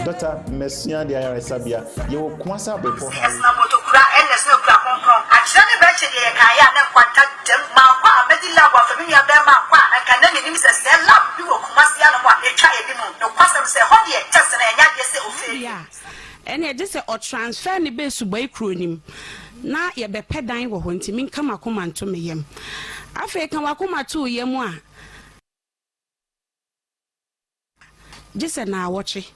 Dr. Messia de Ayarasabia, you will Kwasa before her. Yes, no kura endless no kura konkon. Actually, betche de kaya na kwanta dem ma kwa medila wa family be ma kwa anka na nim se se lab bi wo Kumasi ano wa e twa e bi mu. No kwasa se ho de just na nya de se ofe. Yeah. And you just say or transfer ni be subai kronim. Na ye be pedan wo ho ntimi nka makoma nto meyem. Afa kan wakoma to yem a just na watch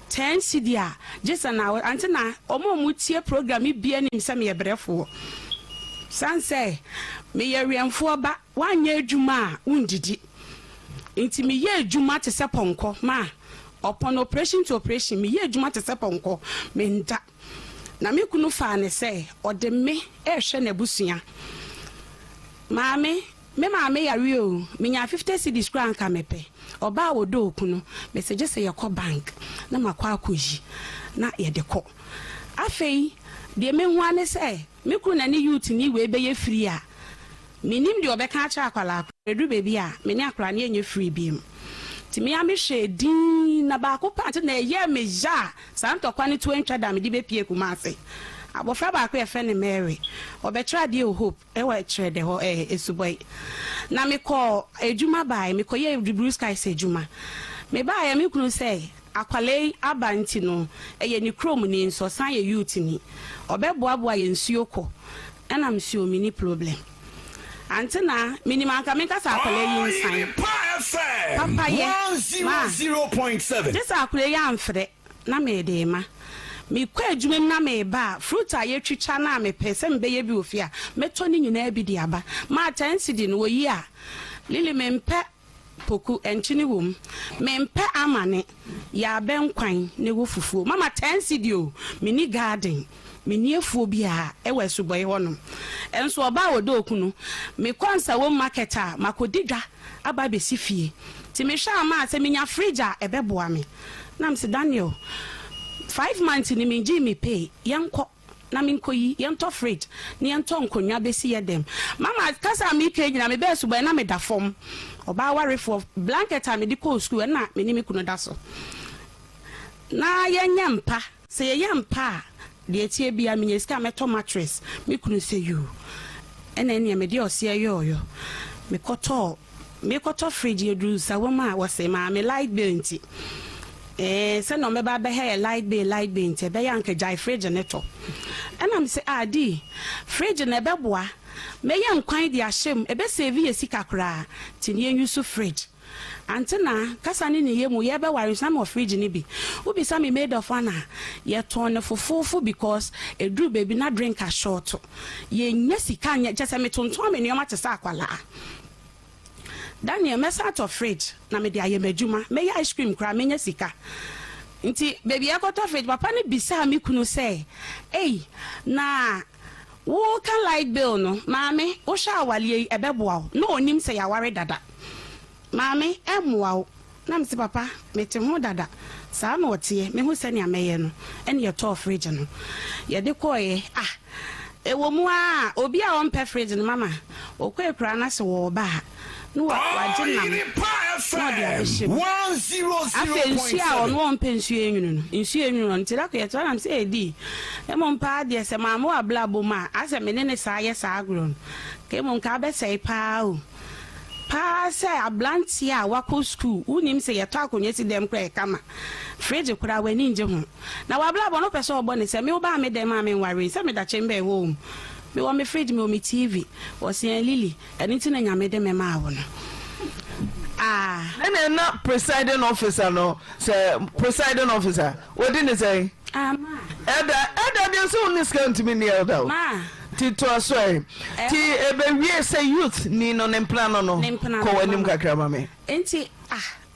10 cd just na Auntie Naa omo mutie program bia nim se me brefo san say me ye riamfo ba wanya adwuma a undidi nti me ye adwuma te se ponko ma upon operation to operation me ye adwuma te se ponko me nda na me kunu fa ne say ode me ehwe na busua maame yare o me nya 50 cedis kra anka mepe oba wodo okunu message say yakọ bank na makwa akoji na ye de kọ afei de me hu ane say me kru na ni youth ni we be ye free a minim de obeka acha akwala edu baby a me ni akwala na enye free biem ti me am hwe din na ba ko pant na ye me ja santo kwa ni 20 da me di be pie Kumasi abofra ba ko ye fe ne Mary obetra de hope e wa tre de ho esuboy na me call ejuma bai me koye blue sky se ejuma me bai me kunu say akwale abanti no eye ni chrome ni nso san ye youth ni obeboabo aye nsuo ko na msuo mini problem Auntie Naa minimum ka me ka sa akwale yi nsan papa ye 100.7 just akwale ya amfre na me de ma me kwa adwumem na me ba fruit a ye twitwa na me pese mbe ye bi ofia meto ni nyina bi di aba ma 10 cedi no yi a lili me mpe poku enchini wom me mpe amane ya benkwan ne wo fufuo mama 10 cedi o mini garden mini efuo bi a ewe suboy hono enso oba wodo okunu me konsa wo market a makodidwa aba be sifie ti me hwa ma se menya fridge a ebeboa me na mse Daniel 5 months ni minji me pay yanko na minkoyi yanto fridge ni yanto nkonya besi ye dem mama kasa mi kenyina me be suboy na me da fom oba ware for blanket a me di ko school na me ni me kunu da so na yenya mpa se ye mpa de etie bia me nyeska meto mattress me kunu se you ene ne me de ose yoyo me koto fridge edu sa wo ma wo se ma me light bill nti se no me ba be he light bill nti be yanka jai fridge ne to ena me se adi fridge ne be boa me yan kwan di ahyem e be save ye sika kra ti ne use fridge Auntie Naa kasa ni ye mu ye be ware some of fridge ni bi ubi sa me made of ana ye turn fufufu because e drew baby na drink a short ye nya sika nya just me tonton me nyoma te sa akwala Daniel mess out of fridge na me de aye madwuma me ice cream kra me nya sika nti baby e koto fridge papa ni bisa me kunu say na wo kan light bill no maame wo sha awale e beboa no onim say ya ware dada Mami emwa na msi papa mete ho dada saa na otie me hu sani ameye no ene ye to fridge no ye de koye ewo mu a obi a on pe fridge no mama okwe kura na se wo ba no wa jinam no dia behim 100.7 afensu a on won pensu enwunu no ntira ko ye to na se edi e mo mpa de se mama wa blabo ma ase me ne saa ye saa agro ke mo nka be sei pa o pa say ablanti a wako school unim say yeto akonye si dem kra kama fridge kura wani nje ho na wablabo no pese obo ne se me oba me dem ame ware se me da chembe home me wo me fridge me o me TV o se lily eni na nyame de me ma wo no na presiding officer no say presiding officer what did he say ma eda de so ni scan me near da ma Tito asoi ti ebe wie say youth ni no ne plan no ko wanim kakra ma me enti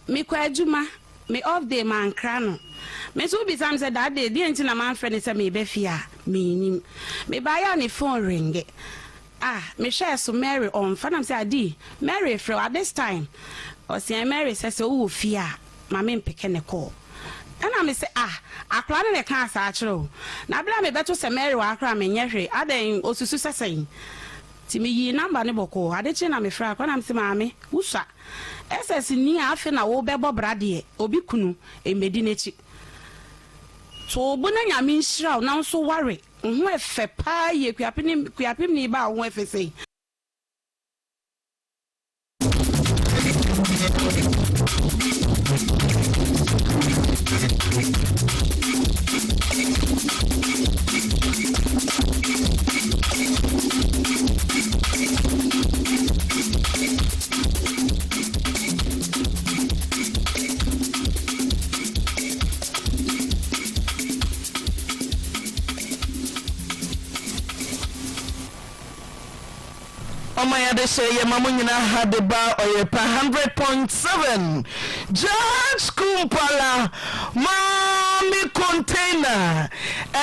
me kwa adwuma me off day man kra no me so bi sam say that day the enti na man friend say me be fia me nim me buy ya ne phone ring me share so Mary on fanam say adi Mary fro at this time o say Mary say so wo fia ma me mpeke ne call ana me say akra ne ka asa akiro na bla me beto se Mary wa akra me nyehwe adan osusu sesen ti me yi number ne boko adechi na me fra akra na me say maame wusa SS ni afi na wo bebo brade obi kunu emedi nechi to bo na nyame nhyira na nso ware ho efe pa ye kuapem ni ba ho efe sei Omaya de say ye mamunyina had the bar Oyerepa 100.7 Judge Kumpala Mami container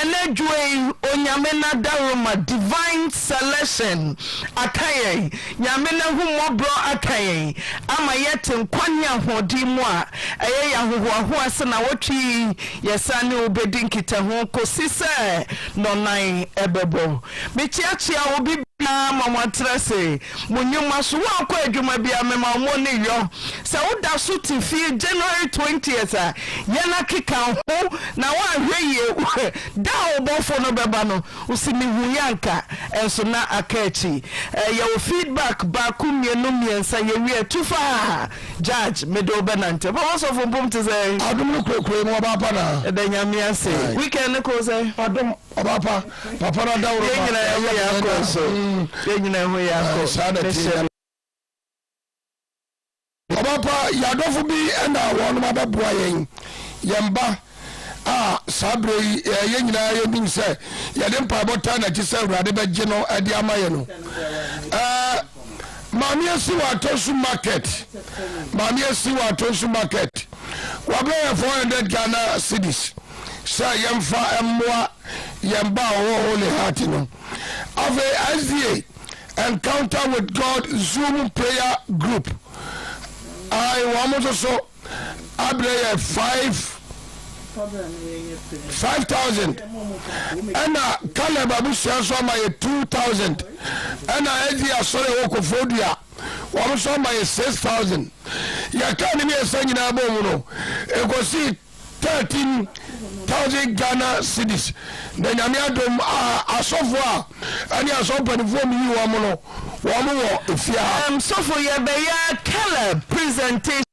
enedwe onyamena daroma divine selection akaye nyamena humobro akaye ama yete nkwanya hodi mu a eye yahoho ase na wotwi yesane obedi nkita ho kosise nonan ebebo mechiachia obi mama trese munyuma so wa kwa adwuma bia mema mo ne yo se woda so tifi January 20th a yana kika ho na wa hweye da obofo no beba no usimi huyanka enso na akachi your feedback ba kumienu miensa ye wie tufa judge medo benante but also from bom to say adum no kwekwe mo baba na edanya miase weekend ko say adum obapa papa na da woro ba ya ko so yenyina ho ya ko obapa ya dofu bi na wonu mababua yen yemba sabre yenyina yenim se yede mpa bota na ti se urade beje no ade amaye no mami esi wa tosu market wabe 400 Ghana cedis sa yemfa emwa yemba holy heart no of a SDA encounter with God Zoom prayer group I want so abre 5,000 and Caleb Abusia so my 2,000 and SDA sorry Okofodia one so my 6,000 ya kan me say na bo no e go see 13,000 Ghana cedis na nyame adom asofo a ani asompanifo mi yi wo mo no wo mo wo efia sofo ye be ya Caleb presentation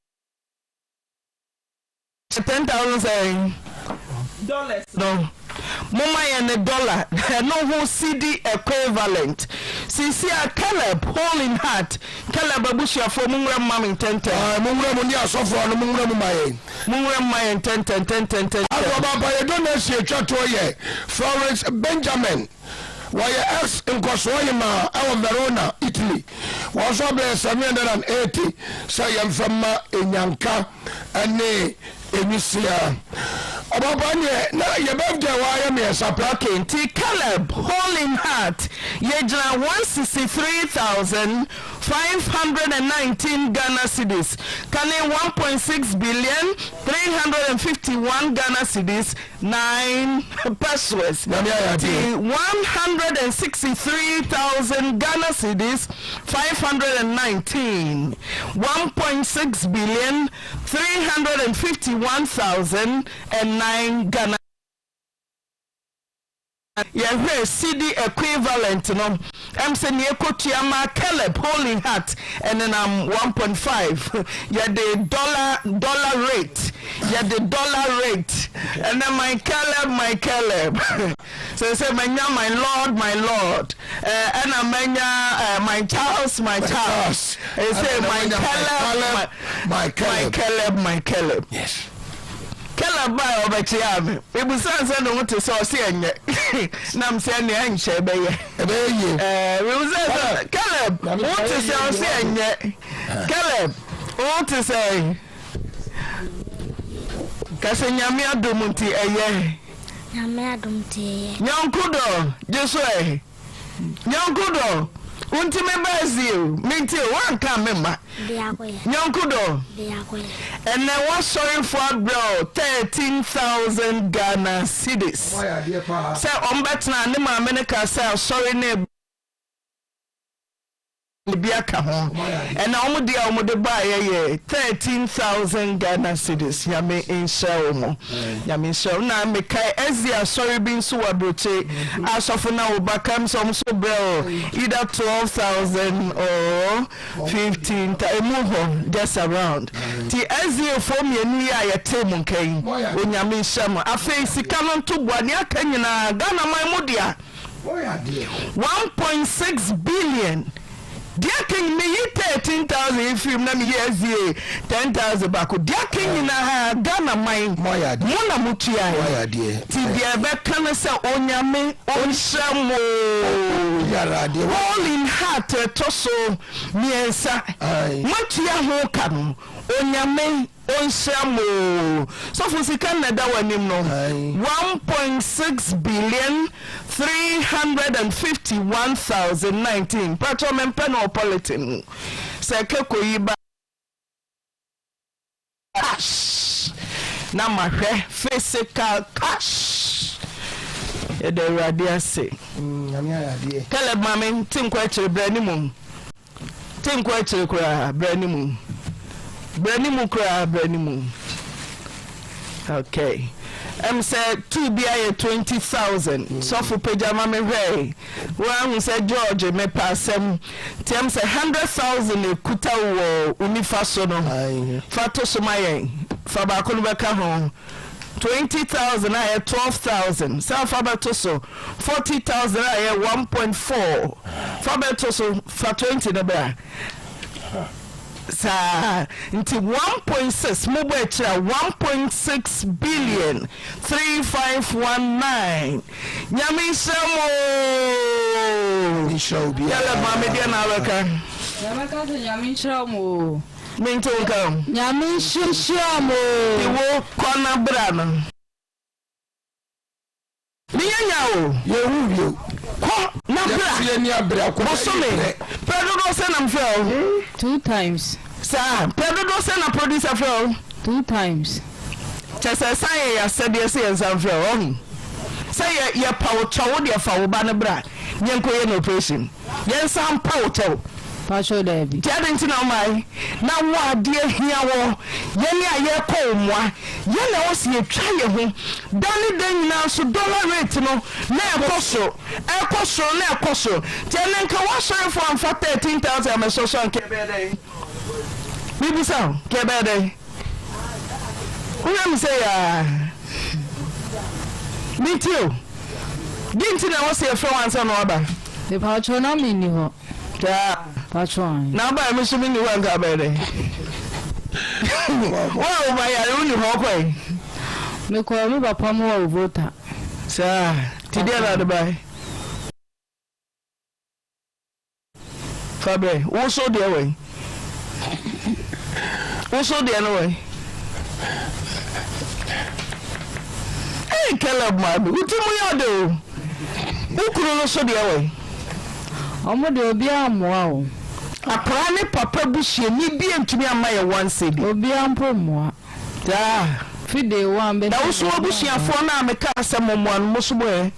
$10,000 no mama yen dollar no who CD equivalent sisi a Caleb hole in heart Caleb abushia for mungra mama 10 mungra mo ni asofo no mungra mo maye 10 baba ye don't see chato ye Florence Benjamin why ex nkoswoye ma awo Verona Italy was so be 780 say yam from enyanka ane emisia obabanye na ye birthday wa ya me saplake nti Caleb holding heart ye jira 163,519 Ghana cedis kane 1.6 billion 351 Ghana cedis 9 pesos 163,000 Ghana cedis 519 1.6 billion 351,009 Ghana yeah, CD equivalent no say near Kotiama Caleb holy heart and then I'm 1.5 yeah the dollar rate yeah the dollar rate and then my Caleb so say my lord and I'm my Charles I say my Caleb yes Caleb by obetiam e busan se no wote so se enye nam se ne anhye beye we busan Caleb wote se o se enye Caleb wote se kase nyame adomunti eye nyame adomti eye nyankudo jesu nyankudo unti me bazio minti wan ka mema nyankudo and then was sorry for bro 13,000 Ghana cedis say on betna ne ma meneka say sorry ne Biaka ho and omo dia omo de buy ye 13,000 Ghana cedis yame insha omo yame insha na me kai ezia sorry bin so wabroche asofo na obakam so so bell either 12,000 or 15,000 just around ti ezia for me enu ya ye temu nkai onyame insha mo afi sika no to boani aka nyina Ghana man mu dia 1.6 billion. Dear King, me 13,000 if you name years 10,000 back. Dear King, na Ghana mine. Moya mutia. Moya dear. Tibia bekana se onyame onshamo. All in heart toso miensa. Mutia ho kanu. Onyame onshamo. So for Canada wanim no 1.6 billion 351,019 patrolmen penopolitan sekeko yiba cash na mahwe physical cash e de radia se kale mame tinkwa chire branimu tinkwa chire kura branimu kura branimu. Okay. Said 2 BIA 20,000. So for pajama me way. Well, said George me passem. Tem say 100,000 kuta wo unifasono. Fato somaye. Faba kulubeka home. 20,000 I 12,000. South Fabatoso 40,000 I 1.4. Fabatoso for 20 the bear. Sa into 1.6 mobile 1.6 billion 3519 nyami shamo ni show bi yala mama dia na waka nyami shamo minto kam nyami shamo iwo kona brana niyanyawo yewu ko na bra ni abra ko bosome Pedro do say na mfel 2 times sir Pedro do say na producer fel 2 times chese say ya said yes yes mfel oh say ya power chow de fa wo ba na bra nyenko ye no operation yen sam power chow Pacho Debbie. Tiadenti na mai na wa de hia wo ye ni aye ko mwa ye na wo se twa ye ho dani dan nyina so dollar rate no na ekoso na ekoso tiene nka wa share for am 13,000 me so so nke be dey bibi sa ke be dey we say ya me too dinti na wo se for wansa no aba the Pacho na me ni ho ja Patron. Now by me so many one ka be dey. Wow, my yare uni ho kwai. Me ko me papa mo wa voter. Sir, today na the buy. Fabre, wo so there way. Wo so there no way. Hey, Caleb man, utimu ya do. Ukuru no so there way. Omo de obi amoa o. Akra ne papa buhie ni bi antumi amaye one cedi. Obi ampo moa. Da. Fide one be. Da wo so buhiafo na ameka asemomoa no so boy.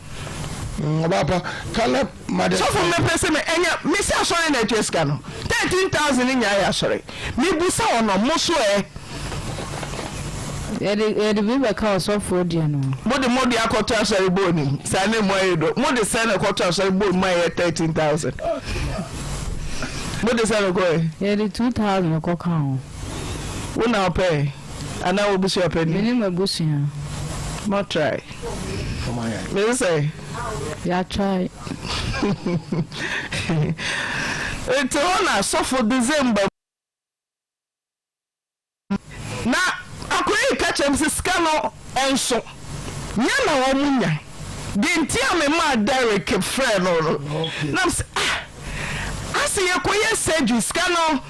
Baba, Caleb madam. So for me person me enya me say asore na tweska no. 13,000 nya ya asore. Me busa ono mo so Ede bibe ka so for dia no. Modi akoto asore boni. Sane mo edo. Modi sane akoto asore boni ma 13,000. Modi sane go e. Ede 2,000 ko kan. Una pay. Ana obusu pay ni. Mini mabusu ya. Mo try. Come on. Me say Ya try. It's on so for December. Na akoyi catch me scano enso. Nya na wo munya. Genti ame ma Derek friend no. Na asi yekoye seju scano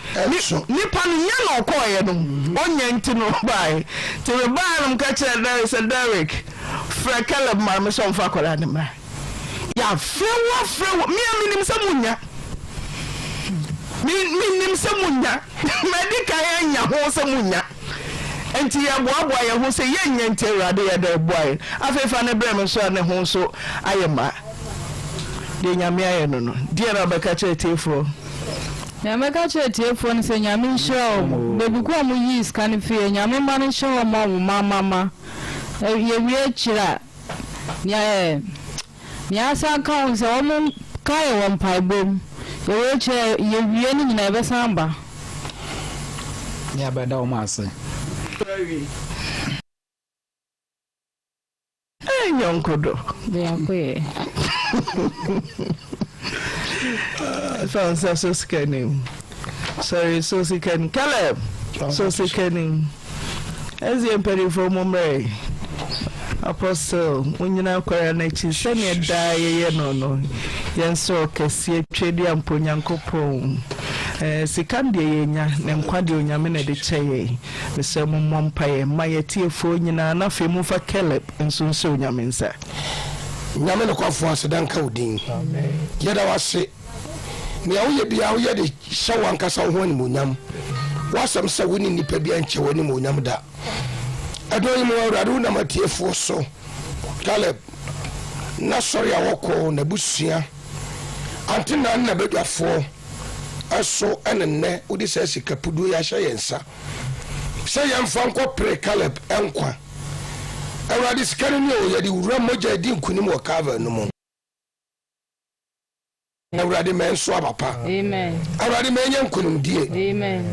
nipa nya na okoye no. Onya nti no bai. Ti be bai no catch there is a Derek. Fra Caleb ma me so mfa kola ne ma. Ya frewa mi aminim se munya. Mi nim se munya. Medika ya nya ho se munya. Enti ya boaboa ya ho se ye nya nterade ya da boy. Afefa ne bre me so ne ho so ayema. De nya me aye no no. Die na beka che tefo. Nyameka chete phone se nyame nhira o. Baby ko mu yi scan fie nyame ma nhira o mama. Ye wie chira. Nya san ka se o mu kai won paibom. Ye wie chira ye wie ni nyina be samba. Nya ba da o ma ase. Yonkodo. Yankoye. So scanning. Sorry, so scanning. Caleb. So scanning. As the emperor for Mumbai. Apostle, when you now cry and she send me die, no. Yan so kesi trade and punyanko pong. Sikandi yenya nemkwadi onyame de cheye mesɛ mo mpaye maye tiefo nyina na fe mu fa Caleb nso nso onyame nsa nyame ne kwafo asedan ka odin amen yeda wase me awoye bia woye de hyewa nkasa ho ani monyam wasam sɛ woni nipa bia nche woni monyam da adoyi mo awrade na matiefo so Caleb na sori awoko na busua Auntie Naa na bedwafo aso enenne udi se sikapudu ya hye yensa se yemfa nko pre Caleb enkwa awrade sikane ni o yedi wura moja di nkunim wo cover no mo awrade men so abapa Amen. Awrade men nya nkunim die Amen.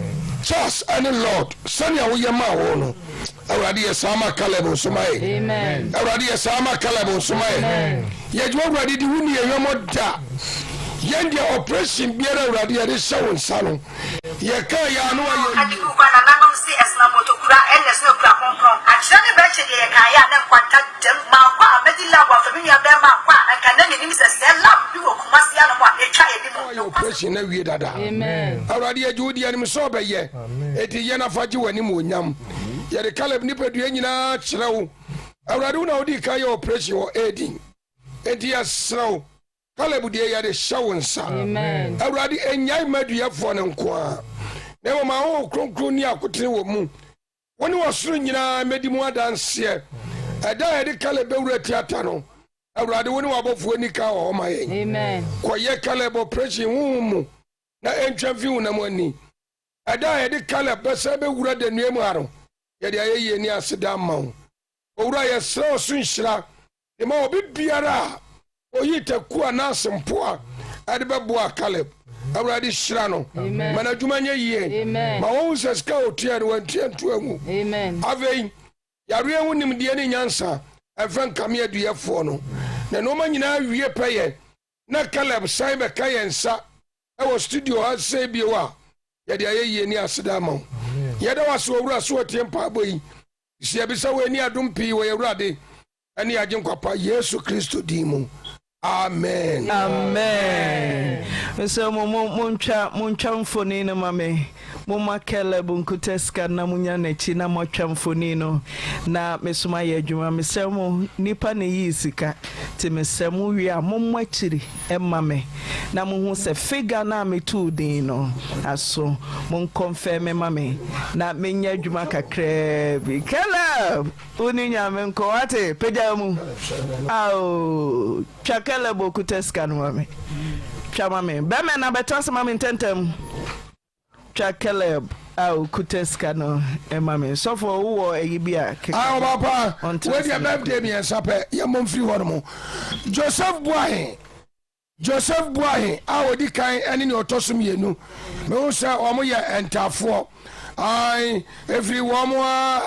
Just any Lord sani awo yema wo no awrade yesama Caleb so mai Amen. awrade yesama Caleb so mai yeju awrade di wuni yeyomoda yende operation biara awrade yede shawo nsano ye ka ya no aye adiku kwa na nanom si esna motokura ns no kura konkon akyere ne beche de ye kan ya na kwanta dem ma kwa amedila kwa family ya be ma kwa anka na nyenim se lab bi wo kumasi ya no mo etwa ye bi mo operation na wie dada Amen. awrade ye judi anim so be ye eti ye na faji wani mo nyam ye de Caleb ni pedue nyina kyerɛw awrade una odi ka ye operation wo edin eti ya sraw Caleb die ya de shawunsa Amen. awrade enyai madua fo ne nkoa na ma ho kronkron ni akotene wo mu woni wasoro nyina medimu adanse ada ya de Caleb bewura tiata no awrade woni wabofo ni ka o ma ye Amen. koye Caleb operation mu na entwafi hu na mo ani ada ya de Caleb bese bewura de nuemu aro ya de ayeye ni aseda ma wo owura ye sra so nhira e ma obi biara oyita ku anasempo a ade beboa Caleb awrade hira no mana dwuma nya yie ma wo seska otua de wantua ntuamu Amen. avei yare hu nim de ne nyansa afan kame aduefo no na no ma nyina wie peye na Caleb sai be kayensa e wo studio ha sai biewa ya de ayeye ni aseda ma ya da waso owura so otiempa aboyi isi abisa we ni adumpi wo yewrade ani agenkwapa Yesu Kristo dimu. Amen. Amen. So muntwa mfoni no mame. Muma Caleb nkuteska na munya nechi na motwa mfoni no na mesuma ye adwuma mesemo nipa ne yi sika ti mesemo wi a momma chiri emame na mu hu se figure na metu din no aso mon confirm mame na menya adwuma kakra bi Caleb oni nyame nko ate peja mu au Caleb okuteska no mame chama me be me na betanse mame tentem Caleb au kuteska no mame so for wo eyibia ah papa we your birthday me sape ye mom free hono Joseph Boahe a odi kan ene ne otosum yenu me wo say omo ye entafo ai every woman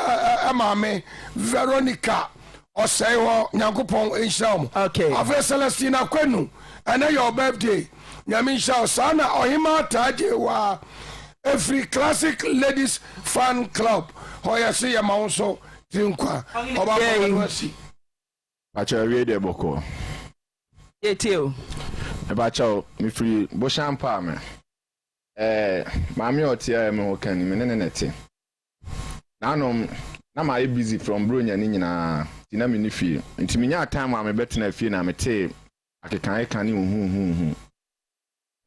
amame Veronica osai ho nyankopon enhia okay afre Celestina Kwenu and your birthday nyame nhia sana ohima taje wa every classic ladies fan club hoya see ya maunso drinkwa oba kwasi acha wie de boko etio e ba cha mi free bo champa me mami otia me hokani me nenete nanom na ma busy from bronya ni nyina tina me ni fie ntimi nya time ma me betena fie na me te akekan ekani hu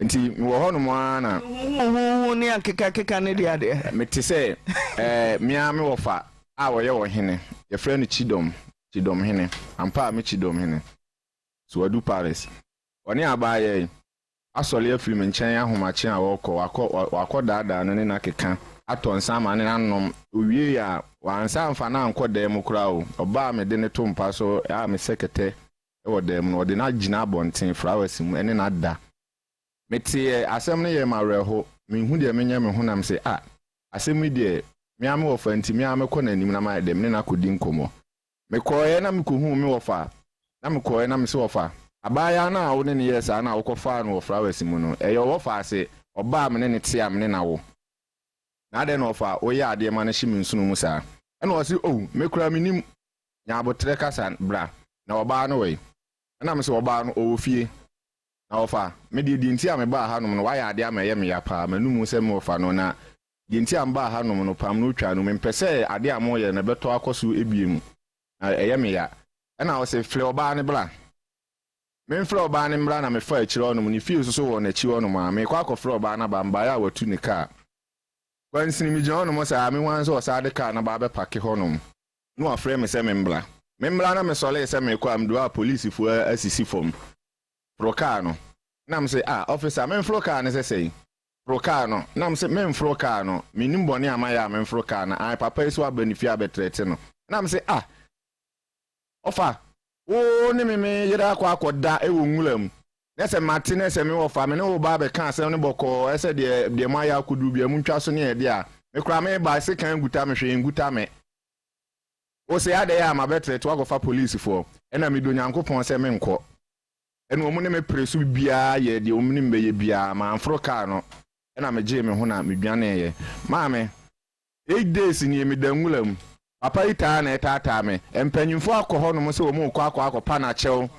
nti mi wo hono mo ana ni akeka ne dia de meti se mia me wo fa a wo ye wo hene ye frɛ no chidom hene ampa me chidom hene so adu Paris oni abaye asɔle afiri me nkyɛn ahomakye a wakɔ daadaa no ne na keka atɔ nsa ma ne nanom owie ya wansa amfa na ankɔ dan mu kura o ɔbaa me de ne to mpa so a me sekete ɛwɔ dan mu no ɔde na gyina abɔnten flowers mu ɛne na da mete asɛm no yɛ mawerɛho mehu deɛ menyɛ me ho nam sɛ asɛm yi deɛ meame wɔ fa nti meame kɔ n'anim na ma dɛm ne na kɔdi nkɔmmɔ mekɔɛ na mekɔhu me wɔ fa na mekɔɛ na mese wɔ fa abaya na wo ne ne yɛ saa na wokɔfa no wɔ flowers mu no ɛyɛ wɔ fa ase ɔbaa me ne ne tea me ne na wo na ade no fa woyɛ ade ma no hye me nsunu mu saa ɛna ɔse mekura menim nyaabotre kasa bra na ɔbaa no wei ɛna me sɛ ɔbaa no ɔwɔ fie na ɔfa me de nti a me baa hanom no wayɛ ade ama yɛ me ya paa manum sɛ me ɔfa no na de nti a me baa hanom no pam no twa no me mpɛ sɛ ade a mo yɛ na bɛtɔ akɔso ebiem na ɛyɛ me ya ɛna ɔse fle ɔbaa ne bra memfrɛ ɔbaa ne mbra na mefa akyire ɔnom ne fie so wɔ n'akyi ɔnom a mekɔ akɔfrɛ ɔbaa na bambaeɛ a watu ne kaa kwansini mi gyina ɔnom saa me wan sɛ ɔsaa de kaa na baabɛ pake hɔnom na wafrɛ me sɛ membra na mesɔlee sɛ mekɔ amdo a polisifoɔ asisi fam foro kaa no na m sɛ officer memforo kaa ne sɛ sɛi foro kaa no na m sɛ memforo kaa no menim bɔne amayɛ a memforo kaa no papa yi so aba ne fie abɛtrɛte no na m sɛ ɔfa wo ne me yera akɔda ɛwɔ nwula mu na sɛ mate na sɛ me wɔ fa me ne wo ba bɛka asɛm ne bɔkɔ ɛsɛ deɛ ma ya akudu bia mu ntwa so ne yɛde a me kura me ba se kan guta me hwɛ nguta me o sɛ ade ya ma bɛtrɛ to akɔfa polisifoɔ ɛna me do nyankopɔn sɛ me nkɔ ɛna ɔmo ne me presu bia yɛ deɛ ɔmo ne mbɛyɛ bia ma amforo kaa no ɛna me gye me ho na me dwane yɛ maame 8 days ni me dan nwula mu papa yi taa na ɛtaataa me mpanyimfo akɔ hɔ no mo sɛ ɔmo akɔ pa na kyɛw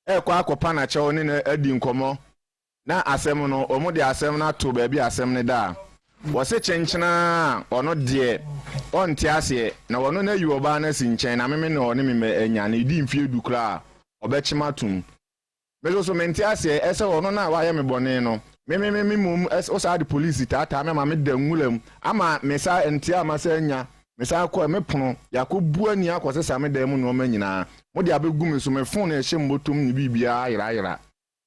ɛkɔ akɔpa na kyɛw ne na adi nkɔmɔ na asɛm no ɔmo de asɛm na to baabi asɛm ne da wɔse kyenkyena ɔno deɛ ɔnte aseɛ na wɔno na yi ɔbaa na si nkyɛn na meme ne ɔne me anya ne di mfie du kra ɔbɛkyema tum meso so mente aseɛ ɛsɛ ɔno na wayɛ me bɔne no me mum ɔsa de police taataa me ma me da nwulam ama me sa ente ama sa anya me sa akɔ me pono yakɔbu ani akɔse sa me da mu no ma nyinaa mo de abegu me so me phone e hye mbotom ni bibia ayira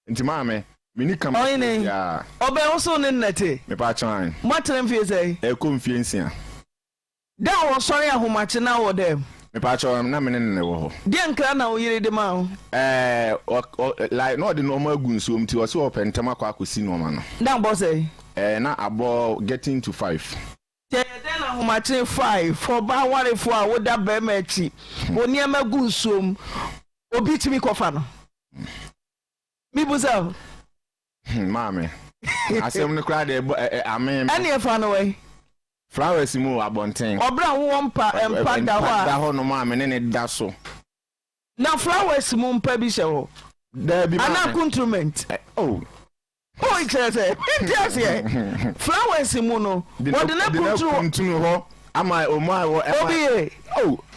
nti ma me mini kam ya obe wo so ne nnete me pa chan mo atrem fie sei e ko mfie nsia da wo sori ahomache na wo dem me pa chan na me ne wo ho de nkra na wo yire de ma ho like no de no ma gu nso mti wo se opentem akɔsi no ma no da bo sei na abo getting to 5 then ahomache 5 for ba ware for a wo da ba ma achi oni ama gu nso obi timi kofa no mi buza mame asem ne kra de amen ani e fa no we flowers mu abonten obra wo mpa da ho no mame ne da so na flowers mu mpa bi hye ho da bi ana instrument ikese intiasie flowers mu no wo de na kuntru ho ama omo obi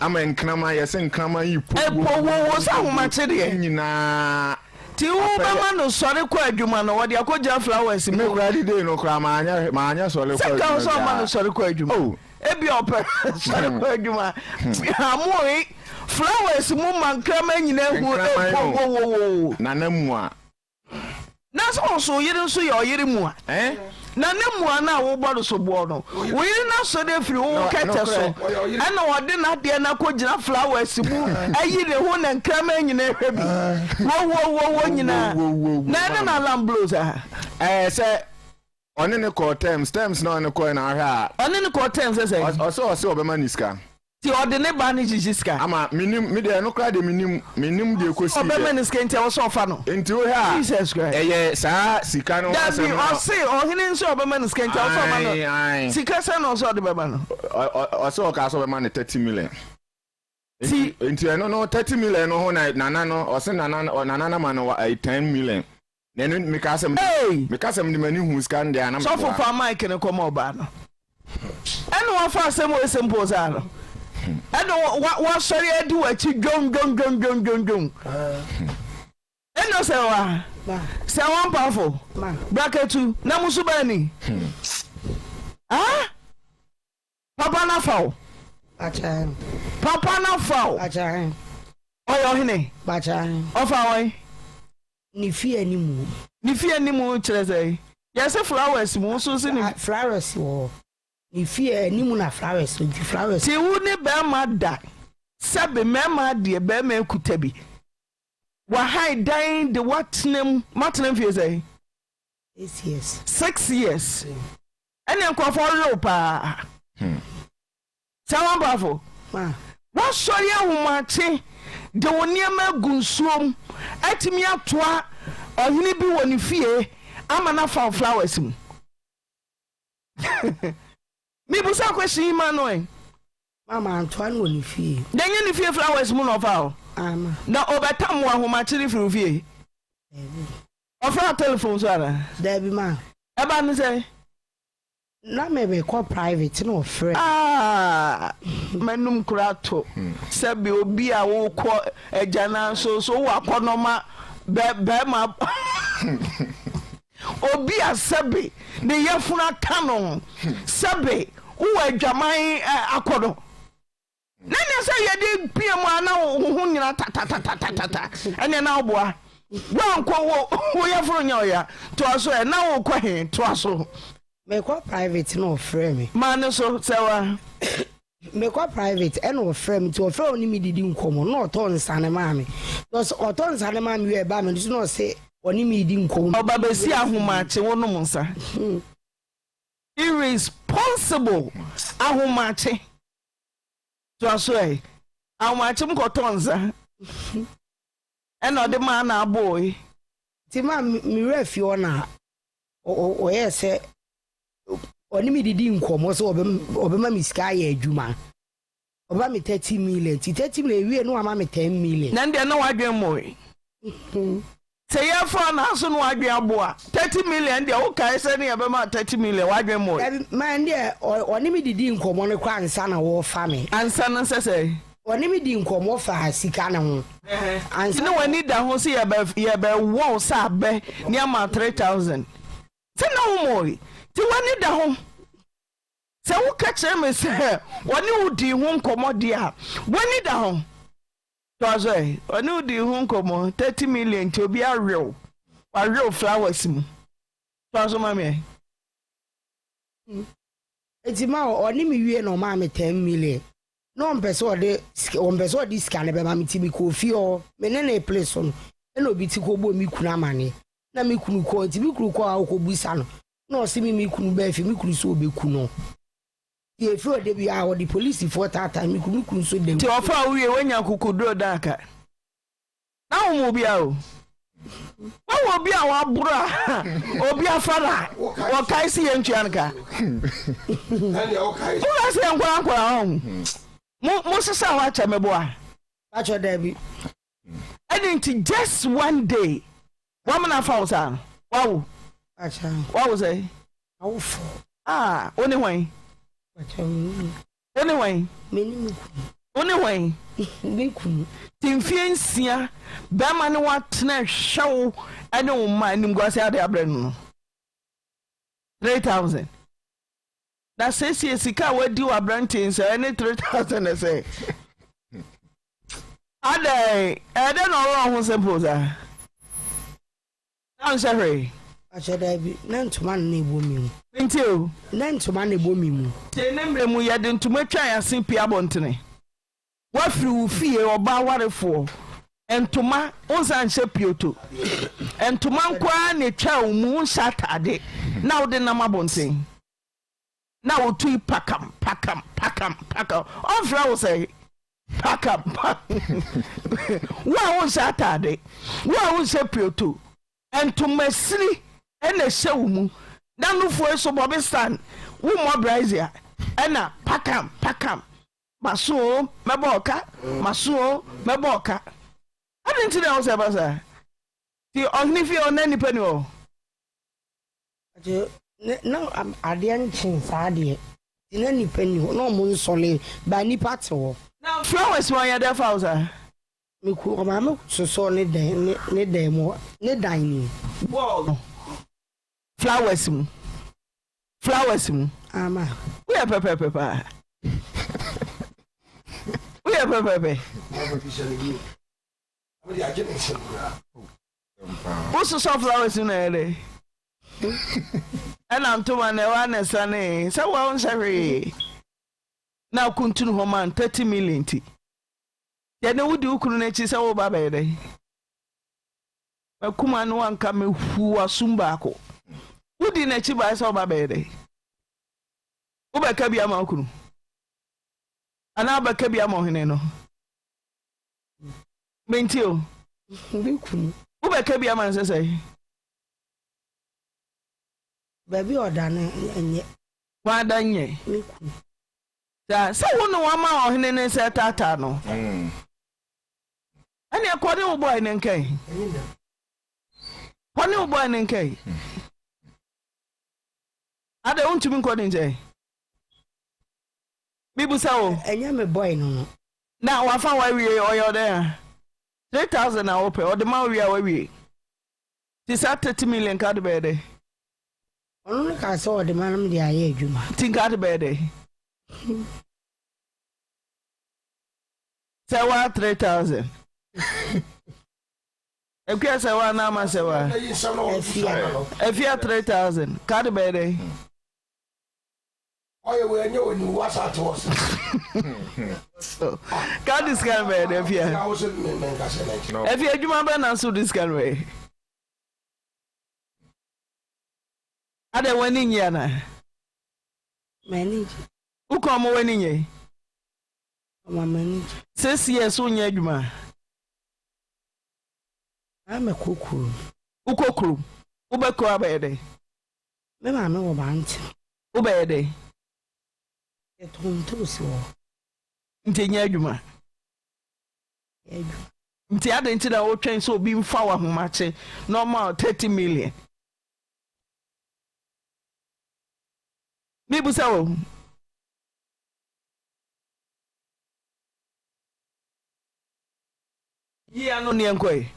ama nkrama yese nkrama yi wo sa homache de nyina ti wo ba ma no sori kwa adwuma no wo de akogya flowers me ready dey no kra ma anya sori kwa adwuma se ka so ma no sori kwa adwuma ebi ope sori kwa adwuma amoi flowers mu mankrama nyina hu na namu a na so yiri nso ye oyiri mu a na namu a na wo bodo so bo no wo yiri na so de firi wo kete so ana wo de na de na kogina flowers mu ayi ne hu na nkrama nyina hwa bi wo nyina na na lamblos se one ne call terms na one call na ha one ne call terms se o obema niska ti ordine ba ni jijiska ama minim me de no kra de minim de kosi obema niska nti wo so fa no nti wo ha Jesus Christ eye saa sika no asem o se ohine nso obema niska nti wo so ma no sika se no so de beba no o so ka so bema ne 30 million nti no 30 million no ho na nana no o se nana ma no 10 million nenu me ka asem de mani hu sika ndia na so for mic ne komo ba no eno wa fa asem o simple za no eno wa sori adi wa chi gon eno se wa powerful bracket 2 na musu bani papa na fawo Bachan. Papa na fawo Bachan. Oyo hine Bachan. Ofa oy ni fi animu Ni fie ni mu kyerɛ sɛ. Yes, flowers mu so se ni flowers wo. Ni fie ni mu na flowers so flowers. Ti wu ni be ma da. Sabe me ma de be ma ekuta bi. Wa high dying the what name fie sɛ. 6 years. 6 years. Ɛne nkɔfɔ real pa. Sawan bafo. Ma. Wa sɔre ahomache de woniema gunsuom atimi atoa ɔhene bi wɔ ne fie ama na fa flowers mu. Mi busa question ma no en. Mama Antoine wɔ ne fie. Denye ne fie flowers mu no fa o. Ama. Na obeta mo ahomache ne firi fie. Ofra telephone so ara. Dabi ma. Eba ne say na me be call private no friend. Manum kurato. Sabi obi a wo kɔ agana so wo akɔnoma be ma obi a sabi ne yefuna kanon sabi wo adwaman akɔdo. Na ne say ye de piem ana ho nyina ta ene na oboa. Wo wo yefuna nya oya to aso e na wo kɔ he to aso. Me call private no friend me. Man so sewa. Me call private and no friend to offer oni me didi nkomo no oton sane mami. Because oton sane mami we ba me no say oni me didi nkomo. Oba be si ahomache wono munsa. Irresponsible ahomache. To aso e. Ahomache mko tonza. Eno de man na boy. Ti ma mi refi ona o yes oni mi didi nkomo so obema mi sika ya adwuma oba mi 30 million 30 million wie no ama mi 10 million na ndे na wadwen mo say ya for na so no wadwen aboa 30 million de o kai se ne obema 30 million wadwen mo ma ndé oni mi didi nkomo ne kwa ansa na wo fa me ansa na sese oni mi di nkomo fa sika na ho ansa no wani da ho se ye be wo sa be ne ama 3000 se na wo mo ti wani da ho se wo ka kire me se wani udi ho nkomodi a wani da ho to aso wani udi ho nkomo 30 million ti obi a real flowers mu to aso mame eti ma oni mi wie no ma me 10 million no mpeso de scan be ma mi ti mi kofi o me ne na place on e no bi ti ko bo mi kunu amane na mi kunu ko ti mi kunu ko a ko busa no no si mi kunu ba fi mi kunu so obeku no ye fi o de bi a o di police for tata mi kunu so de ti ofa wiye wanya kukudro daka na wo bi a o wo bi a wa bura obi afara o kai si yentuanka na de o kai o se nkwa ho mo sesa wa cha mebo a acho da bi and just one day woman found son wow acha what was I awfo only way anyway me kunu timfiensia be ma ne watena hwew ane wo ma nim gwase ade abre no 3000 that says sika wadi wa brantin say any 3000 say ade no ro ho simple za I'm sorry acha da bi na ntoma na ebo mi mu ntio na ntoma na ebo mi mu te nemre mu yade ntoma twa ya simpi abontene wafiri wo fie oba warefo entoma onsan hye pioto entoma nkwa ne twa wo mu shatade na wo de nam abonten na wo tui pakam ofra wo say pakam wa wo shatade wa wo hye pioto entoma siri ene hye wo mu na nufo eso bobistan wo mobilizia ena pakam maso meboka adinti na ose basa ti ognifi onani pani o aje no ade anchin saade ti na ni pani no mo nsole ba ni party wo now flowers one ya there fausa me ku o ma me so ne den mo ne dan ni wow flowers mu ama we are pepe we are pepe What's the flowers in there? And I'm to one one sunny. So well, sorry. Now continue home and 30 million. You know, do couldn't say, oh, baby. A command one coming who was Sumbako. Who didn't achieve by so baby? Uba Kabia Malcolm. And Abba Kabia Mohineno. Mentio. Uba Kabia man say. Baby or done and yet. Why done ye? So one no ma Ohene say tata no. Any according to boy Nenke. One boy Nenke. I don't want to be according to Bibu sao me boy no. Now I found why we are there. 3,000 na open or the man we are we. This at 30 million card bed. Only I saw the man the aye juma. Think card bed. Say what 3,000. If you say one now, I say what? If you 3,000 card bed. Oh, we know when you was at us. God is kind of bad if you remember now, so this kind of way. Are they winning Yana? Manage. Who come winning ye? Manage. 6 years soon, Yajuma. I'm a cuckoo. Ukokru. Ubeko abede. Maybe I know about Ubede. It won't do so. Nti Yajuma. Nti ade nti na o train so bi mfa wa homache normal 30 million. Bibu sawo. Yi anu ne enkoe.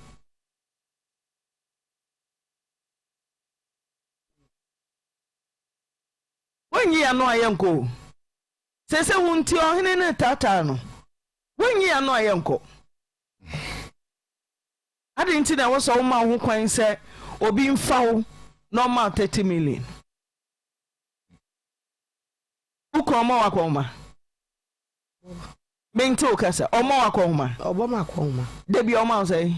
Wenyi anu ayenko. Sese wunti ohene ne tata no. Wenyi anu ayenko. Ade nti na wo so ma ho kwan se obi mfa wo normal 30 million. Ukoma wakoma. Mento kasa omo wakoma. Obama kwoma. Debi oma say.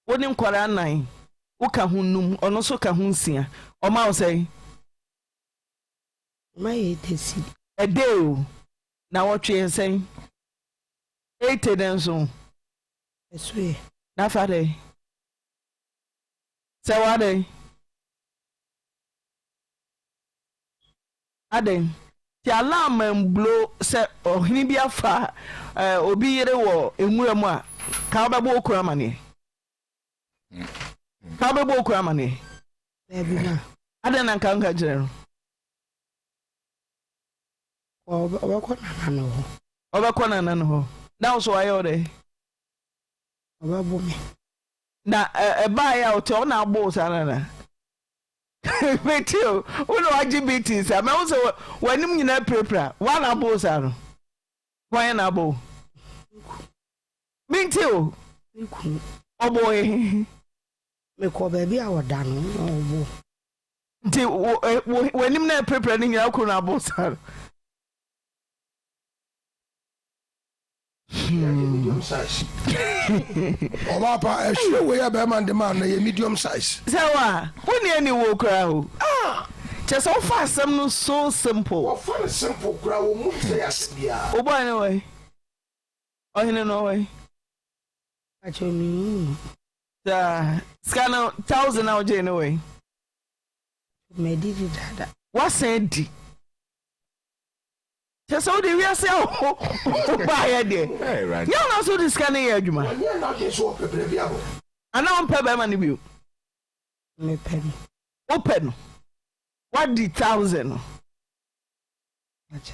Woni nkwara nan. Uka hunum ono so ka hunsia. Oma say. My tesi. A day na wotwe say. 80 denso. Eswe. Na fade. Say what day? Aden. Ti alarm and blow say ohini bi afa obi yere wo enwura mu a ka obebo okura mane. Ka obebo okura mane. Baby na. Aden na nka jere. Obekọ na no. Now so ayo dey. Obabo me. Na eba ya o te o na agbo sana na. Betio, uno LGBT sa me wo wanim nyina prepra, wa na agbo sana. Wa na agbo. Betio. Obo e. Me ko baby awoda no obo. Nti wanim na prepra ni nyina ko na agbo sana. Medium size. Oh, papa, sure we are man demand a medium size. Sawa, when you any walk around. Just so fast, some so simple. What for a simple crowd move say as yeah. Oh, by the way. Oh, you know way. Actually, the scan 1,000 out anyway. Me did that. What said? Just so the real say buy a day. You know so this can hear you man. Yeah, not so baby. And now I'm pay money you. Me pen. Open. What the 1,000?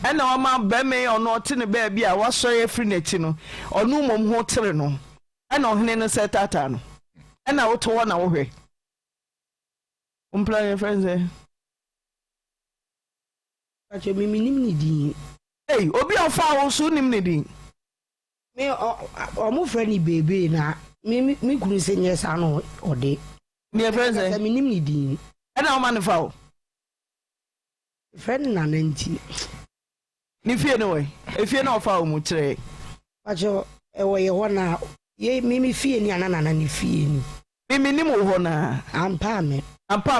And now my baby or not in the baby. I was sorry free netino or no mom hotel no. I know him set that no. And I to one away. Plan friends there. Actually, me need. Hey, obi on fire so nim ne din. Me o mo friend baby na Me kunu say yes ano ode. Me friend say me nim ni din. E na o man fa o. Friend na nanti. Ni fie no we. E fie na o fa o mu kire. Ajo e wo ye ho na ye me fie ni anana na ni fie ni. Me nim wo ho na. Ampa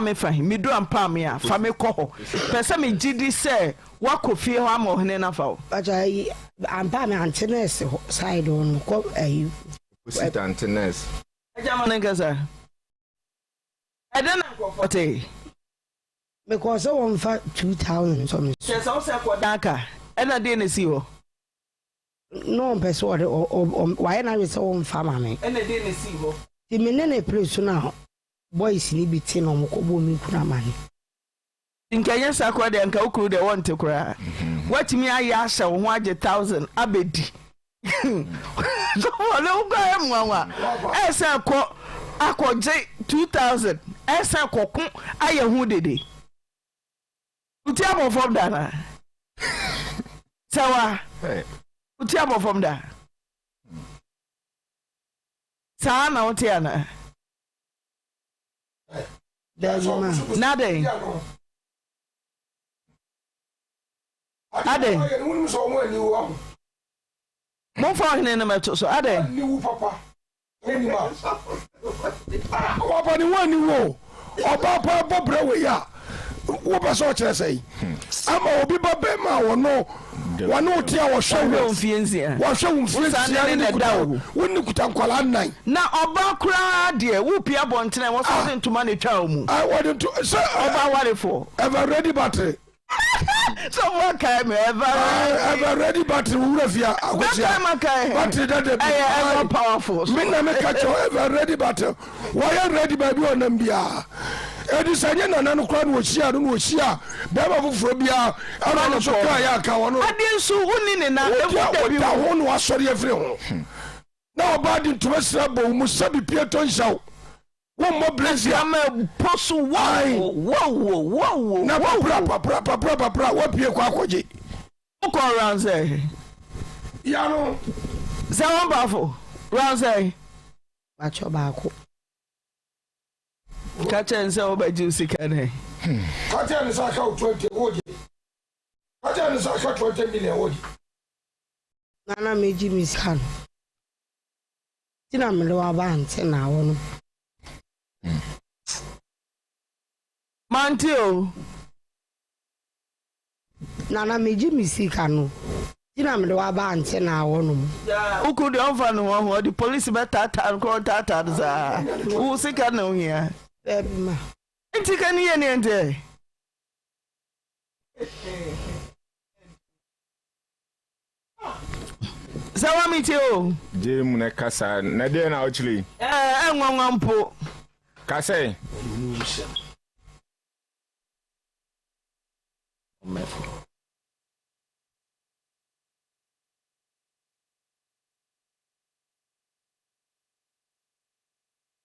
me fa me do ampa me a fa me kɔ ho. Pese me gidi say wakɔ fie ho ama ohne na fa o. Ajo ampa me antenes side on ko ayi. Sit antenes. Ajama nkasa. Eden na komforte. Because one for 2000 something. Yes, I say kwa daka. Ena dey na si ho. No person or why na we say one farmer me. Ena dey na si ho. Ti me na place na boys ni bi ti no mo ko bo mi kuna mani. Nkanya sakwa de nka ukuru de won te kura. Watimi aya ahye wo ho age 1000 abedi. So ole ugba emwa. Esa ko akọje 2000 esa kokun aye hu dede. Uti abo from da na. Sawa. Uti abo from da. Sa na uti ana. Nade. Ade. Mo fa hene na meto so ade. Ni wu papa. Eni ma. Papa ni wani wo. Oba papa brewe ya. Wo ba so kire sei. Ama obi ba be ma wo no. Wa no ti a wo hwe mfiensia. Wo hwe mfiensia ni da wo. Woni kuta nkwala nan. Na oba kura de wo pia bontene wo so ntuma ne twa mu. I want to say oba ware for. Ever ready battery. Someone came ever ready battery urafia agosia. Battery that ever powerful. Me na me catch ever ready battery. Why ready baby onam bia. Edi sanye na nanu kwa no hia no hia. Be ba foforo bia ara no so kwa ya ka wono. Ade nso woni ne na ewu da bi ho no asori afre ho. Na obadi ntuma sira bo mu sabi pieto nshaw. One more bless you. I'm a puzzle. Whoa. Na papa. What be a quacoji? Who call round say? Yano. Someone baffle. Round say. Watch your back. Catch and sell by juicy can. Catch and sell 20 wood. Catch and sell 20 million wood. Nana made Jimmy Scan. Tina Melo Band, and I want. Mantio Nana meji misika no tina me do aba nte na wono uku de onfa no ho the police better tata za u sika na ohia baby ma ntika ni ye ne nte sawa mitio je mu na kasa na de na ochili enwanwa mpo kase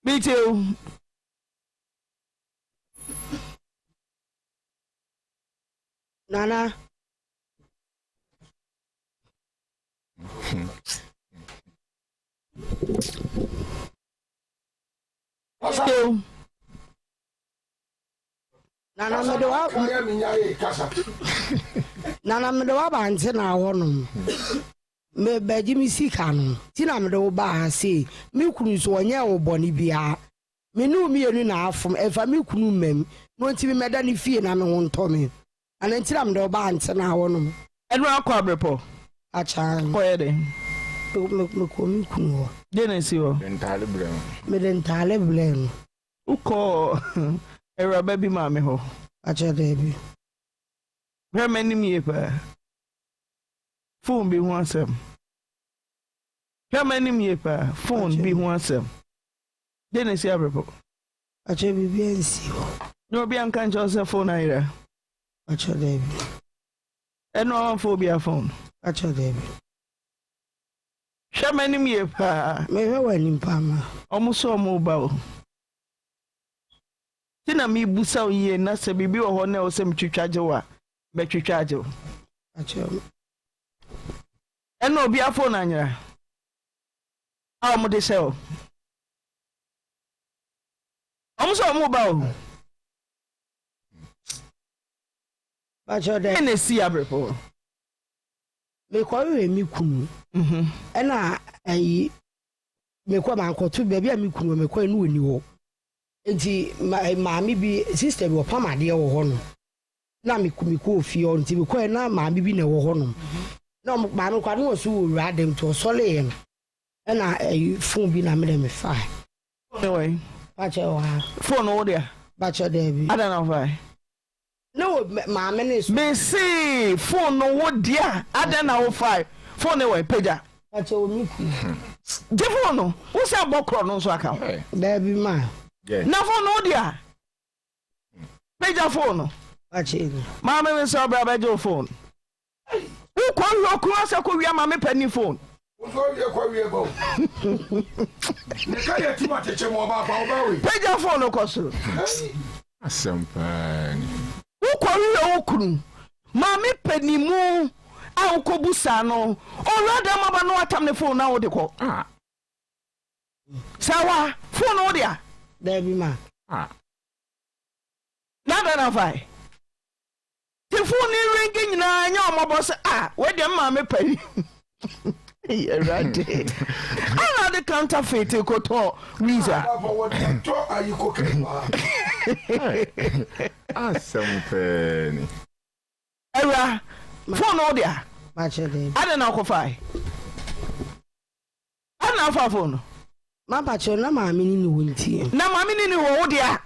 Me too. Nana. Nana me do Nana me do abante na wono. Me beji mi sika no. Ti na me do ba se. Me kunu so onye wo boni bia. Me nu mi enu na afom. Efa me kunu mem. No nti me meda ni fie na me ho nto me. Ana nti na me do ba ante na wono. Enu akwa abrepo. Acha. Koye de. Me ko mi kunu ho. De na si ho. Dentale blem. Me dentale blem. Uko era baby mama ho. Acha debi. Where many me pa. Phone be one sem. Where many me pa. Phone be one sem. Then see abrepo. Acha bibi ensi ho. No be an kan just phone ira. Acha debi. Eno an phobia phone. Acha debi. Where many me pa. Me we wani pa ma. Omuso mobile. Tina mi busa oye na se bibi wo ho na o se mtwitwaje wa betwitwaje wo acho eno obi afo na nyara a mo de sel Almost a mobile. But you're there. And a sea abripo. Me call you a mikum. And I me call my uncle to baby a mikum, me call you. And mammy be sister will pama dear honor. Now me could feel until we call now mammy be no honor. No, mamma can also ride them to a solid. And I phone be na me fire. Anyway, phone order. But your Debbie. I don't know why. No, my minister. Me see phone no what dear. I don't know why. Phone away, Peja. But your me. Different no. What's that book on so account? Debbie, ma. No phone no dear. Peja phone. But you. Mamma is so bad your phone. Who call your cross a Korea mammy penny phone? Peja phone no cost. Who call your okunu? Mammy penny moo. I'll cobusano. Or rather, Mamma no time the phone now. The call. Sawa, phone order. Debbie, ma. Not enough. I. The phone ringing now. Your boss. Where the mammy penny? You're right. I know the counterfeit you could talk. Visa. Are you cooking? Some penny. Era, phone order. I don't know how far. I don't know phone. My bachelor, no, my meaning no winty. Now, my meaning you dear.